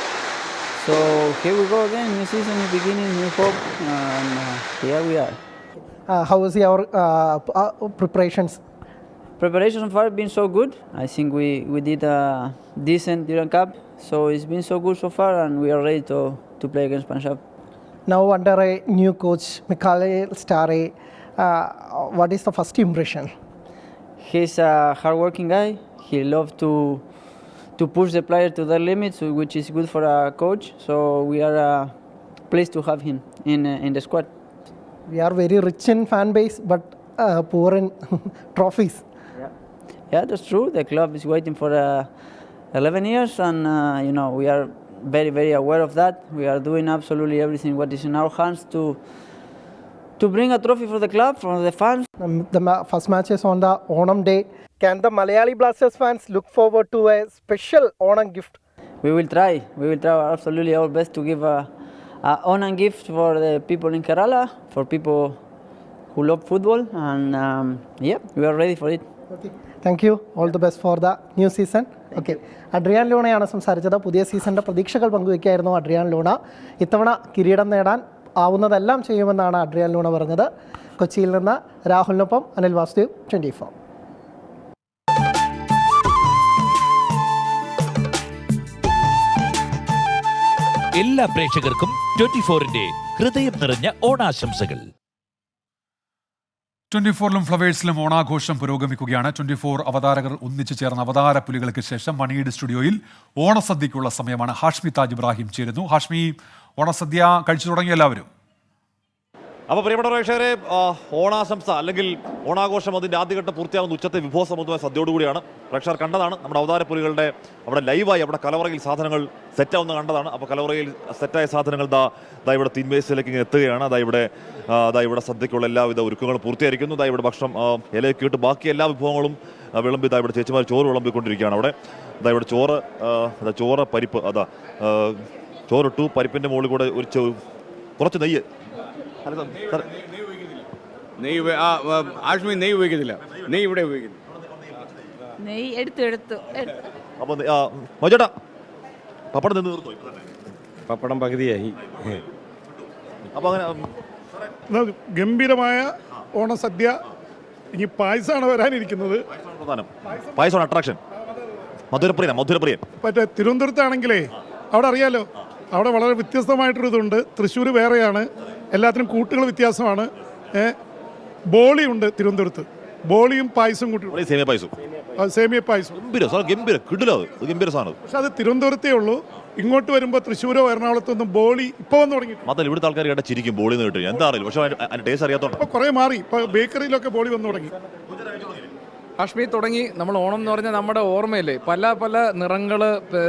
S11: So here we go again. New season, new beginning, new hope, and here we are.
S10: How was your preparations?
S11: Preparation so far has been so good. I think we did a decent Duran Cup, so it's been so good so far, and we are ready to play against Punjab.
S10: Now under a new coach, Mikhaiel Stare, what is the first impression?
S11: He's a hard-working guy. He loves to push the player to their limits, which is good for a coach. So we are pleased to have him in the squad.
S10: We are very rich in fan base, but poor in trophies.
S11: Yeah, that's true. The club is waiting for 11 years, and we are very, very aware of that. We are doing absolutely everything what is in our hands to bring a trophy for the club, for the fans.
S10: The first match is on the Onam day. Can the Malayali Blasters fans look forward to a special Onam gift?
S11: We will try. We will try absolutely our best to give a Onam gift for the people in Kerala, for people who love football, and we are ready for it.
S10: Okay. Thank you. All the best for the new season. Okay. Adrian ലൂണയാണ് സംസാരിച്ചത്. പുതിയ സീസണിൻ്റെ പ്രതീക്ഷകൾ പങ്കുവയ്ക്കായിരുന്നു Adrian Luna. ഇത്തവണ കിരീടം നേടാൻ ആവുന്നതെല്ലാം ചെയ്യുമെന്നാണ് Adrian Luna പറഞ്ഞത്. കൊച്ചിയിൽ നിന്ന് രാഹുലിനൊപ്പം അനിൽ വാസുദേവ്, 24.
S12: എല്ലാ പ്രേക്ഷകർക്കും 24ന്റെ ഹൃദയം നിറഞ്ഞ ഓണാശംസകൾ.
S1: 24ലും ഫ്ലവേഴ്സിലും ഓണാഘോഷം പുരോഗമിക്കുകയാണ്. 24 അവതാരകർ ഒന്നിച്ചു ചേർന്ന അവതാര പുലികൾക്ക് ശേഷം മണിയുടെ സ്റ്റുഡിയോയിൽ ഓണസദ്യക്കുള്ള സമയമാണ്. ഹാഷ്മി താജ് ഇബ്രാഹിം ചേരുന്നു. ഹാഷ്മി, ഓണസദ്യ കഴിച്ചു തുടങ്ങിയ എല്ലാവരും?
S13: അപ്പോൾ പ്രിയപ്പെട്ട പ്രേക്ഷകരെ, ഓണാശംസ അല്ലെങ്കിൽ ഓണാഘോഷം അതിൻ്റെ ആദ്യഘട്ടം പൂർത്തിയാകുന്ന ഉച്ചത്തെ വിഭവസമൃദ്ധമായ സദ്യയോടുകൂടിയാണ്. പ്രേക്ഷകർ കണ്ടതാണ് നമ്മുടെ അവതാരപ്പുലികളുടെ അവിടെ ലൈവായി അവിടെ കലവറയിൽ സാധനങ്ങൾ സെറ്റാവുന്ന കണ്ടതാണ്. അപ്പോൾ കലവറയിൽ സെറ്റായ സാധനങ്ങൾ ദാ ഇവിടെ തീൻമേശയിലേക്ക് ഇങ്ങനെ എത്തുകയാണ്. ദാ ഇവിടെ സദ്യക്കുള്ള എല്ലാവിധ ഒരുക്കങ്ങളും പൂർത്തിയായിരിക്കുന്നു. ദാ ഇവിടെ ഭക്ഷണം ഇലയൊക്കെ ഇട്ട് ബാക്കി എല്ലാ വിഭവങ്ങളും വിളമ്പി ദാ ഇവിടെ ചേച്ചിമാർ ചോറ് വിളമ്പിക്കൊണ്ടിരിക്കുകയാണ്. അവിടെ ദാ ഇവിടെ ചോറ് പരിപ്പ് ചോറിട്ടു. പരിപ്പിൻ്റെ മുകളിൽ കൂടെ ഒരു കുറച്ച് നെയ്യ്
S14: നെയ്യ് ഉപയോഗിക്കത്തില്ല. നെയ്യ് ഇവിടെ ഉപയോഗിക്കുന്നു.
S15: നെയ്യ് എടുത്തു.
S13: അപ്പോൾ മജേട്ടാ പപ്പടം നിന്ന് തീർന്നു?
S14: പപ്പടം പകുതിയായി.
S13: അപ്പോൾ അങ്ങനെ
S16: ഗംഭീരമായ ഓണസദ്യ. ഇനി പായസമാണ് വരാനിരിക്കുന്നത്.
S13: പ്രധാനം പായസമാണ് അട്രാക്ഷൻ. മധുരപ്രിയൻ. മറ്റേ
S16: തിരുവനന്തപുരത്താണെങ്കിലേ അവിടെ അറിയാലോ, അവിടെ വളരെ വ്യത്യസ്തമായിട്ടൊരു ഇതുണ്ട്. തൃശ്ശൂർ വേറെയാണ്, എല്ലാത്തിനും കൂട്ടുകൾ വ്യത്യാസമാണ്. ബോളിയുണ്ട് തിരുവനന്തപുരത്ത്. ബോളിയും പായസം കൂട്ടി, സേമിയ പായസം. ഗംഭീര സാധനം.
S13: പക്ഷെ
S16: അത് തിരുവനന്തപുരത്തേ ഉള്ളൂ. ഇങ്ങോട്ട് വരുമ്പോൾ തൃശ്ശൂരോ എറണാകുളത്തോ ഒന്നും ബോളി ഇപ്പോൾ വന്ന് തുടങ്ങി.
S13: മാത്രമല്ല ഇവിടുത്തെ ആൾക്കാർ കേട്ട ചിരിക്കും ബോളി എന്ന് കിട്ടും എന്താ അറിയില്ല, പക്ഷേ അതിന്റെ ടേസ്റ്റ് അറിയാത്തോണ്ട്
S16: ഇപ്പോൾ കുറേ മാറി. ഇപ്പോൾ ബേക്കറിയിലൊക്കെ ബോളി വന്ന് തുടങ്ങി.
S6: കാശ്മീർ തുടങ്ങി. നമ്മൾ ഓണം എന്ന് പറഞ്ഞാൽ നമ്മുടെ ഓർമ്മയില്ലേ പല പല നിറങ്ങൾ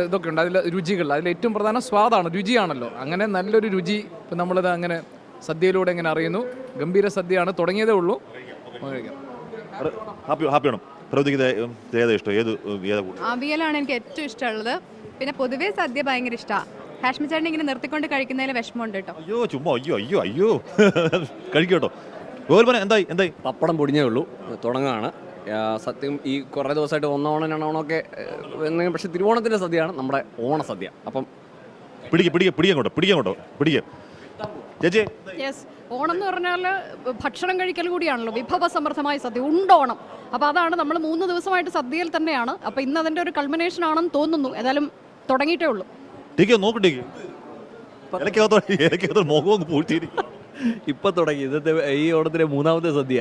S6: ഇതൊക്കെ ഉണ്ട്, അതിൽ രുചികൾ, അതിൽ ഏറ്റവും പ്രധാനം സ്വാദാണ്, രുചിയാണല്ലോ. അങ്ങനെ നല്ലൊരു രുചി ഇപ്പം നമ്മളിത് അങ്ങനെ സദ്യയിലൂടെ എങ്ങനെ അറിയുന്നു. ഗംഭീര സദ്യയാണ്, തുടങ്ങിയതേ ഉള്ളൂ.
S13: ഹാപ്പിയാണ്.
S15: അവിയലാണ് എനിക്ക് ഏറ്റവും ഇഷ്ടമുള്ളത്. പിന്നെ പൊതുവേ സദ്യ ഭയങ്കര ഇഷ്ടമാണ്. കാശ്മീർ ചേട്ടൻ ഇങ്ങനെ നിർത്തിക്കൊണ്ട് കഴിക്കുന്നതിൽ വിഷമമുണ്ട് കേട്ടോ.
S13: അയ്യോ ചുമ്മാ അയ്യോ കഴിക്കട്ടോ. ഗോകുൽമനെ എന്തായി?
S14: പപ്പടം പൊടിഞ്ഞേ ഉള്ളൂ, തുടങ്ങാണ്. സത്യം ഈ കുറേ ദിവസമായിട്ട് ഒന്നോണം രണ്ടോണമൊക്കെ, പക്ഷേ തിരുവോണത്തിൻ്റെ സദ്യയാണ് നമ്മുടെ ഓണസദ്യ. അപ്പം
S13: പിടിക്കോട്ടോ ചേച്ചി.
S15: യെസ്, ഓണം എന്ന് പറഞ്ഞാൽ ഭക്ഷണം കഴിക്കൽ കൂടിയാണല്ലോ, വിഭവസമൃദ്ധമായ സദ്യ, ഉണ്ടോണം. അപ്പോൾ അതാണ് നമ്മൾ 3 ദിവസമായിട്ട് സദ്യയിൽ തന്നെയാണ്. അപ്പോൾ ഇന്ന് അതിൻ്റെ ഒരു കൾമിനേഷൻ ആണെന്ന് തോന്നുന്നു. ഏതായാലും തുടങ്ങിയിട്ടേ ഉള്ളൂ.
S14: ഇപ്പം തുടങ്ങി, ഇന്നത്തെ ഈ ഓണത്തിൻ്റെ 3ാമത്തെ സദ്യ.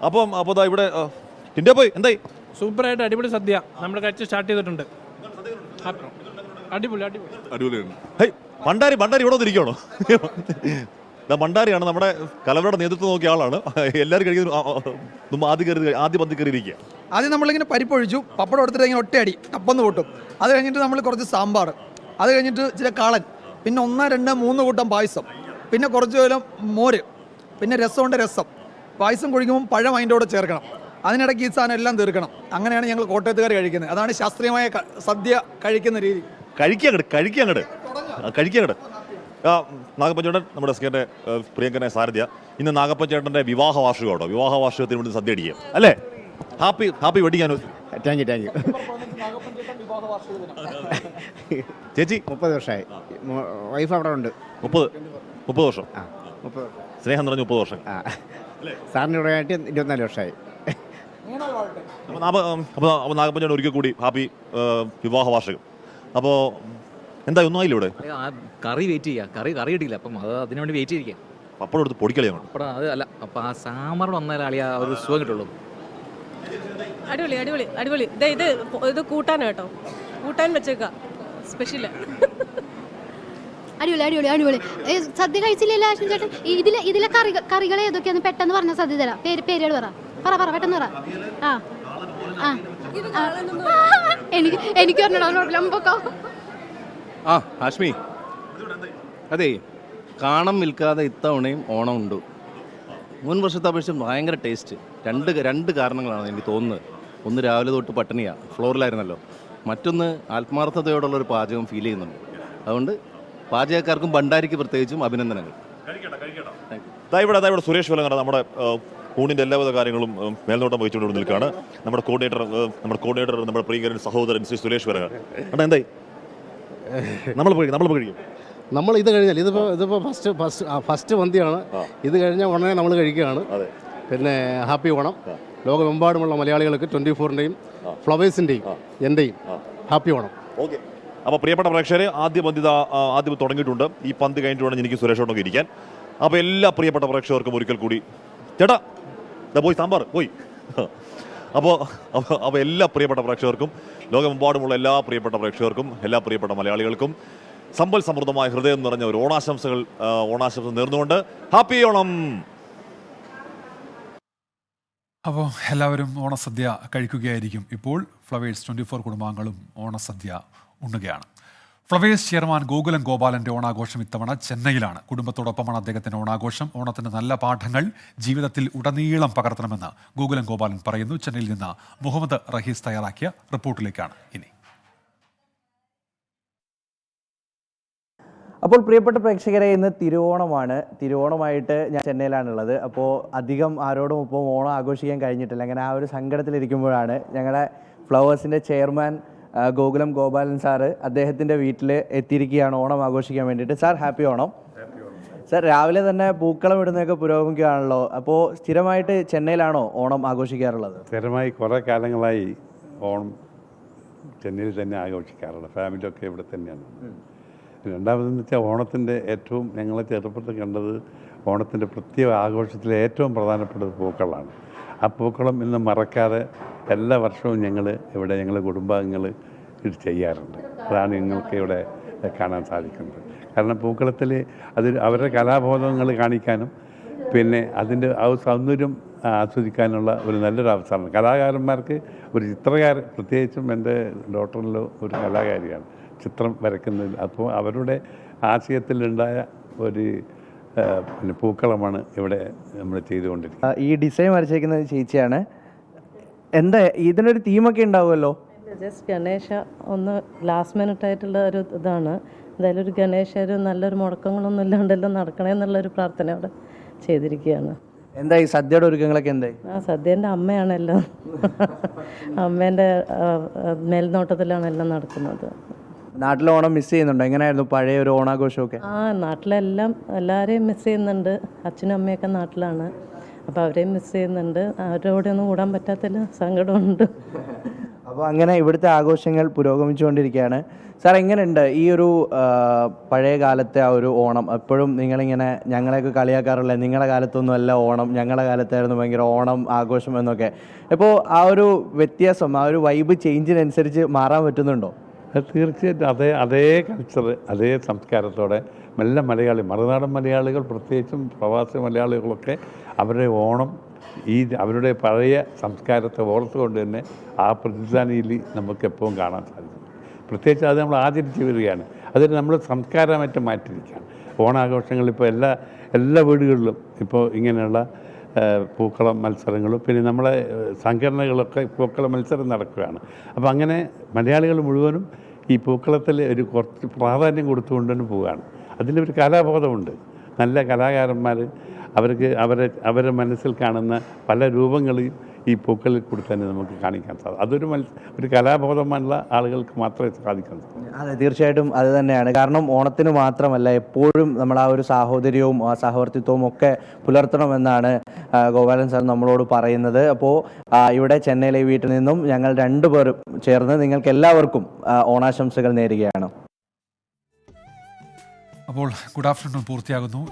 S13: അപ്പോൾ ഇവിടെ ടിൻഡോ പോയി എന്തായി?
S6: സൂപ്പറായിട്ട് അടിപൊളി സദ്യ നമ്മൾ കഴിച്ച് സ്റ്റാർട്ട് ചെയ്തിട്ടുണ്ട്.
S13: അടിപൊളിയാണ്. ഭണ്ഡാരി ഇവിടെ വന്നിരിക്കണോ? ഭണ്ഡാരിയാണ് നമ്മുടെ കലവറയുടെ നേതൃത്വം നോക്കിയ ആളാണ്. എല്ലാവരും കഴിക്കുന്ന ആദ്യം പന്തി കയറിയിരിക്കുക.
S17: ആദ്യം നമ്മളിങ്ങനെ പരിപ്പൊഴിച്ചു, പപ്പടം എടുത്തിട്ട് ഇങ്ങനെ ഒറ്റയടി ടപ്പൊന്ന് കൂട്ടും. അത് കഴിഞ്ഞിട്ട് നമ്മൾ കുറച്ച് സാമ്പാർ, അത് കഴിഞ്ഞിട്ട് ഇച്ചിരി കാളൻ, പിന്നെ 1, 2, 3 കൂട്ടം പായസം, പിന്നെ കുറച്ച് പോലും മോര്, പിന്നെ രസം. പായസം കുഴിക്കുമ്പോൾ പഴം അതിൻ്റെ കൂടെ ചേർക്കണം. അതിനിടയ്ക്ക് ഈ സാധനം എല്ലാം തീർക്കണം. അങ്ങനെയാണ് ഞങ്ങൾ കോട്ടയത്തുകാർ കഴിക്കുന്നത്. അതാണ് ശാസ്ത്രീയമായ സദ്യ കഴിക്കുന്ന രീതി.
S13: കഴിക്കങ്ങട് നാഗപ്പഞ്ചേട്ടൻ നമ്മുടെ എസ്കേൻ്റെ പ്രിയങ്കരനായ സാരഥ്യ. ഇന്ന് നാഗപ്പഞ്ചേട്ടൻ്റെ വിവാഹ വാർഷികം കേട്ടോ. വിവാഹ വാർഷികത്തിന് വേണ്ടി സദ്യ അടിക്കുക അല്ലേ? Happy wedding anniversary.
S14: Thank you.
S13: ചേച്ചി
S14: 30 വർഷമായി. വൈഫ് അവിടെ ഉണ്ട്.
S13: 30 വർഷം. സ്നേഹം നിറഞ്ഞ 30 വർഷം.
S14: സാറിന് ഇവിടെ ആയിട്ട് 24 വർഷമായി.
S13: അപ്പോൾ നാഗപ്പഞ്ചേട്ടൻ ഒരിക്കൽ കൂടി ഹാപ്പി വിവാഹ വാർഷികം. അപ്പോൾ എന്താ ഒന്നും ആയില്ല ഇവിടെ?
S6: കറി വെയിറ്റ് ചെയ്യുക, കറി കിട്ടിയില്ല. അപ്പം അത് അതിനു വേണ്ടി വെയിറ്റ് ചെയ്തിരിക്കുക.
S13: പപ്പടം എടുത്ത് പൊടിക്കളിയാണ്.
S6: പപ്പടം അത് അല്ല, അപ്പം ആ സാമ്പാർ വന്നാൽ അളിയാ ഒരു സുഖം കിട്ടുള്ളൂ.
S15: അടിപൊളി. ഇത് കൂട്ടാൻ കേട്ടോ, കൂട്ടാൻ വെച്ചേക്കാം സ്പെഷ്യല്.
S18: അടിപൊളി. സദ്യ കഴിച്ചില്ലല്ലോ ആശ്വിൻ ചേട്ടൻ. ഇതിലെ കറികൾ ഏതൊക്കെയാന്ന് പെട്ടെന്ന് പറഞ്ഞ സദ്യ തരാം. പേരുകൾ പറ പെട്ടെന്ന് പറ. എനിക്ക്
S14: ഹാഷ്മി, അതെ, കാണം വിൽക്കാതെ ഇത്തവണയും ഓണം ഉണ്ട്. മുൻ വർഷത്തെ അപേക്ഷിച്ച് ഭയങ്കര ടേസ്റ്റ്. രണ്ട് കാരണങ്ങളാണ് എനിക്ക് തോന്നുന്നത്. ഒന്ന്, രാവിലെ തൊട്ട് പട്ടിണിയാണ്, ഫ്ലോറിലായിരുന്നല്ലോ. മറ്റൊന്ന്, ആത്മാർത്ഥതയോടുള്ളൊരു പാചകം ഫീൽ ചെയ്യുന്നുണ്ട്. അതുകൊണ്ട് പാചകക്കാർക്കും ഭണ്ഡാരിക്ക് പ്രത്യേകിച്ചും അഭിനന്ദനങ്ങൾ.
S13: ഇവിടെ സുരേഷ് വലങ്ങര നമ്മുടെ ഊണിൻ്റെ എല്ലാവിധ കാര്യങ്ങളും മേൽനോട്ടം വഹിച്ചുകൊണ്ട് നിൽക്കുകയാണ്. നമ്മുടെ കോർഡിനേറ്റർ നമ്മുടെ പ്രിയങ്കരൻ സഹോദരൻ ശ്രീ സുരേഷ് വലങ്ങര. എന്തായി
S14: നമ്മൾ ഇത് കഴിഞ്ഞാൽ ഇതിപ്പോൾ ഫസ്റ്റ് മന്തിയാണ്. ഇത് കഴിഞ്ഞാൽ ഉടനെ നമ്മൾ കഴിക്കുകയാണ്. പിന്നെ ഹാപ്പി ഓണം. ലോകമെമ്പാടുമുള്ള മലയാളികൾക്ക് 24-ൻ്റെയും ഫ്ലവേഴ്സിൻ്റെയും എൻ്റെയും ഹാപ്പി ഓണം.
S13: ഓക്കെ. അപ്പോൾ പ്രിയപ്പെട്ട പ്രേക്ഷകരെ, ആദ്യം തുടങ്ങിയിട്ടുണ്ട്. ഈ പന്ത് കഴിഞ്ഞിട്ട് വേണം എനിക്ക് സുരേഷോട്ടൊക്കെ ഇരിക്കാൻ. അപ്പോൾ എല്ലാ പ്രിയപ്പെട്ട പ്രേക്ഷകർക്കും ഒരിക്കൽ കൂടി ചേട്ടാ പോയി സാമ്പാർ പോയി. അപ്പോൾ എല്ലാ പ്രിയപ്പെട്ട പ്രേക്ഷകർക്കും, ലോകമെമ്പാടുമുള്ള എല്ലാ പ്രിയപ്പെട്ട പ്രേക്ഷകർക്കും, എല്ലാ പ്രിയപ്പെട്ട മലയാളികൾക്കും സമ്പൽ സമൃദ്ധമായ ഹൃദയം നിറഞ്ഞ ഒരു ഓണാശംസ നേർന്നുകൊണ്ട് ഹാപ്പി ഓണം.
S1: അപ്പോൾ എല്ലാവരും ഓണസദ്യ കഴിക്കുകയായിരിക്കും. ഇപ്പോൾ ഫ്ലവേഴ്സ് 24 കുടുംബാംഗങ്ങളും ഓണസദ്യ ഉണ്ണുകയാണ്. ഫ്ലവേഴ്സ് ചെയർമാൻ ഗോകുലം ഗോപാലൻ്റെ ഓണാഘോഷം ഇത്തവണ ചെന്നൈയിലാണ്. കുടുംബത്തോടൊപ്പമാണ് അദ്ദേഹത്തിൻ്റെ ഓണാഘോഷം. ഓണത്തിൻ്റെ നല്ല പാഠങ്ങൾ ജീവിതത്തിൽ ഉടനീളം പകർത്തണമെന്ന് ഗോകുലം ഗോപാലൻ പറയുന്നു. ചെന്നൈയിൽ നിന്ന് മുഹമ്മദ് റഹീസ് തയ്യാറാക്കിയ റിപ്പോർട്ടിലേക്കാണ് ഇനി.
S19: അപ്പോൾ പ്രിയപ്പെട്ട പ്രേക്ഷകരെ, ഇന്ന് തിരുവോണമായിട്ട് ഞാൻ ചെന്നൈയിലാണുള്ളത്. അപ്പോൾ അധികം ആരോടും ഇപ്പോൾ ഓണം ആഘോഷിക്കാൻ കഴിഞ്ഞിട്ടില്ല. അങ്ങനെ ആ ഒരു സങ്കടത്തിലിരിക്കുമ്പോഴാണ് ഞങ്ങളുടെ ഫ്ലവേഴ്സിൻ്റെ ചെയർമാൻ ഗോകുലം ഗോപാലൻ സാറ് അദ്ദേഹത്തിൻ്റെ വീട്ടിൽ എത്തിയിരിക്കുകയാണ് ഓണം ആഘോഷിക്കാൻ വേണ്ടിയിട്ട്. Sir, happy Onam. സാർ, രാവിലെ തന്നെ പൂക്കളം ഇടുന്നതൊക്കെ പുരോഗമിക്കുകയാണല്ലോ. അപ്പോൾ സ്ഥിരമായിട്ട് ചെന്നൈയിലാണോ ഓണം ആഘോഷിക്കാറുള്ളത്?
S20: സ്ഥിരമായി കുറേ കാലങ്ങളായി ഓണം ചെന്നൈയിൽ തന്നെ ആഘോഷിക്കാറുള്ളത്. ഫാമിലിയൊക്കെ ഇവിടെ തന്നെയാണ്. രണ്ടാമതെന്ന് വെച്ചാൽ ഓണത്തിൻ്റെ ഏറ്റവും ഞങ്ങളെ ചെറുപ്പത്തിൽ കണ്ടത് ഓണത്തിൻ്റെ പ്രത്യേക ആഘോഷത്തിലെ ഏറ്റവും പ്രധാനപ്പെട്ടത് പൂക്കളമാണ്. ആ പൂക്കളം ഇന്ന് മറക്കാതെ എല്ലാ വർഷവും ഞങ്ങൾ കുടുംബാംഗങ്ങൾ ഇത് ചെയ്യാറുണ്ട്. അതാണ് നിങ്ങൾക്ക് ഇവിടെ കാണാൻ സാധിക്കുന്നത്. കാരണം പൂക്കളത്തിൽ അത് അവരുടെ കലാബോധങ്ങൾ കാണിക്കാനും പിന്നെ അതിൻ്റെ ആ സൗന്ദര്യം ആസ്വദിക്കാനുള്ള ഒരു നല്ലൊരു അവസരമാണ്. കലാകാരന്മാർക്ക് ഒരു ചിത്രകാരൻ, പ്രത്യേകിച്ചും എൻ്റെ ഡോക്ടറിലോ ഒരു കലാകാരിയാണ്, ചിത്രം വരയ്ക്കുന്നതിൽ. അപ്പോൾ അവരുടെ ആശയത്തിലുണ്ടായ ഒരു പിന്നെ പൂക്കളമാണ് ഇവിടെ നമ്മൾ ചെയ്തുകൊണ്ടിരിക്കുന്നത്.
S19: ഈ ഡിസൈൻ വരച്ചേക്കുന്നത് ചേച്ചിയാണ്. എന്താ ഇതിനൊരു തീമൊക്കെ ഉണ്ടാവുമല്ലോ?
S21: ജസ്റ്റ് ഗണേശ ഒന്ന് ലാസ്റ്റ് മിനിറ്റ് ആയിട്ടുള്ള ഒരു ഇതാണ്. എന്തായാലും ഒരു ഗണേശ ഒരു നല്ലൊരു മുടക്കങ്ങളൊന്നും ഇല്ലാണ്ടെല്ലാം നടക്കണേ എന്നുള്ളൊരു പ്രാർത്ഥന അവിടെ ചെയ്തിരിക്കുകയാണ്.
S19: എന്തായി സദ്യയുടെ ഒരുക്കങ്ങളൊക്കെ എന്തായി?
S21: സദ്യേൻ്റെ അമ്മയാണെല്ലാം അമ്മേൻ്റെ മേൽനോട്ടത്തിലാണ് എല്ലാം നടക്കുന്നത്.
S19: നാട്ടിലെ ഓണം മിസ് ചെയ്യുന്നുണ്ടോ? എങ്ങനെയായിരുന്നു പഴയ ഒരു ഓണാഘോഷമൊക്കെ?
S21: നാട്ടിലെല്ലാം എല്ലാവരെയും മിസ് ചെയ്യുന്നുണ്ട്. അച്ഛനും അമ്മയൊക്കെ നാട്ടിലാണ്, അപ്പോൾ അവരെയും മിസ് ചെയ്യുന്നുണ്ട്. അവരുടെ കൂടെ ഒന്നും കൂടാൻ പറ്റാത്തതിൽ സങ്കടമുണ്ട്.
S19: അപ്പോൾ അങ്ങനെ ഇവിടുത്തെ ആഘോഷങ്ങൾ പുരോഗമിച്ചുകൊണ്ടിരിക്കുകയാണ്. സാർ, എങ്ങനെയുണ്ട് ഈ ഒരു പഴയ കാലത്തെ ആ ഒരു ഓണം? എപ്പോഴും നിങ്ങളിങ്ങനെ ഞങ്ങളെയൊക്കെ കളിയാക്കാറില്ല, നിങ്ങളുടെ കാലത്തൊന്നും അല്ല ഓണം, ഞങ്ങളുടെ കാലത്തായിരുന്നു ഭയങ്കര ഓണം ആഘോഷം എന്നൊക്കെ. ഇപ്പോൾ ആ ഒരു വ്യത്യാസം, ആ ഒരു വൈബ് ചേഞ്ചിനനുസരിച്ച് മാറാൻ പറ്റുന്നുണ്ടോ?
S20: തീർച്ചയായിട്ടും അതേ കൾച്ചർ, അതേ സംസ്കാരത്തോടെ നല്ല മലയാളി, മറുനാടൻ മലയാളികൾ, പ്രത്യേകിച്ചും പ്രവാസി മലയാളികളൊക്കെ അവരുടെ ഓണം അവരുടെ പഴയ സംസ്കാരത്തെ ഓർത്തുകൊണ്ട് തന്നെ ആ പ്രതിസ്ഥാനിയിൽ നമുക്ക് എപ്പോഴും കാണാൻ സാധിക്കും. പ്രത്യേകിച്ച് അത് നമ്മൾ ആചരിച്ച് വരികയാണ്. അതിന് നമ്മൾ സംസ്കാരമായിട്ട് മാറ്റിയിരിക്കുകയാണ്. ഓണാഘോഷങ്ങൾ ഇപ്പോൾ എല്ലാ വീടുകളിലും ഇപ്പോൾ ഇങ്ങനെയുള്ള പൂക്കളം മത്സരങ്ങളും പിന്നെ നമ്മളെ സംഘടനകളൊക്കെ പൂക്കള മത്സരം നടക്കുകയാണ്. അപ്പോൾ അങ്ങനെ മലയാളികൾ മുഴുവനും ഈ പൂക്കളത്തിൽ ഒരു കുറച്ച് പ്രാധാന്യം കൊടുത്തുകൊണ്ട് തന്നെ പോവുകയാണ്. അതിലൊരു കലാബോധമുണ്ട്. നല്ല കലാകാരന്മാർ അവരുടെ മനസ്സിൽ കാണുന്ന പല രൂപങ്ങളെയും ഈ പൂക്കളിൽ കൂടി തന്നെ നമുക്ക് കാണിക്കാൻ സാധിക്കും. അതൊരു ഒരു കലാബോധമുള്ള ആളുകൾക്ക് മാത്രമേ സാധിക്കാൻ സാധിക്കൂ.
S19: അതെ, തീർച്ചയായിട്ടും അത് തന്നെയാണ്. കാരണം ഓണത്തിന് മാത്രമല്ല, എപ്പോഴും നമ്മൾ ആ ഒരു സാഹോദര്യവും ആ സഹവർത്തിത്വവും ഒക്കെ പുലർത്തണമെന്നാണ് ഗോപാലൻ സാർ നമ്മളോട് പറയുന്നത്. അപ്പോൾ ഇവിടെ ചെന്നൈയിലെ വീട്ടിൽ നിന്നും ഞങ്ങൾ രണ്ടുപേരും ചേർന്ന് നിങ്ങൾക്ക് എല്ലാവർക്കും ഓണാശംസകൾ നേരുകയാണ്.
S1: അപ്പോൾ ഗുഡ് ആഫ്റ്റർനൂൺ പൂർത്തിയാകുന്നു.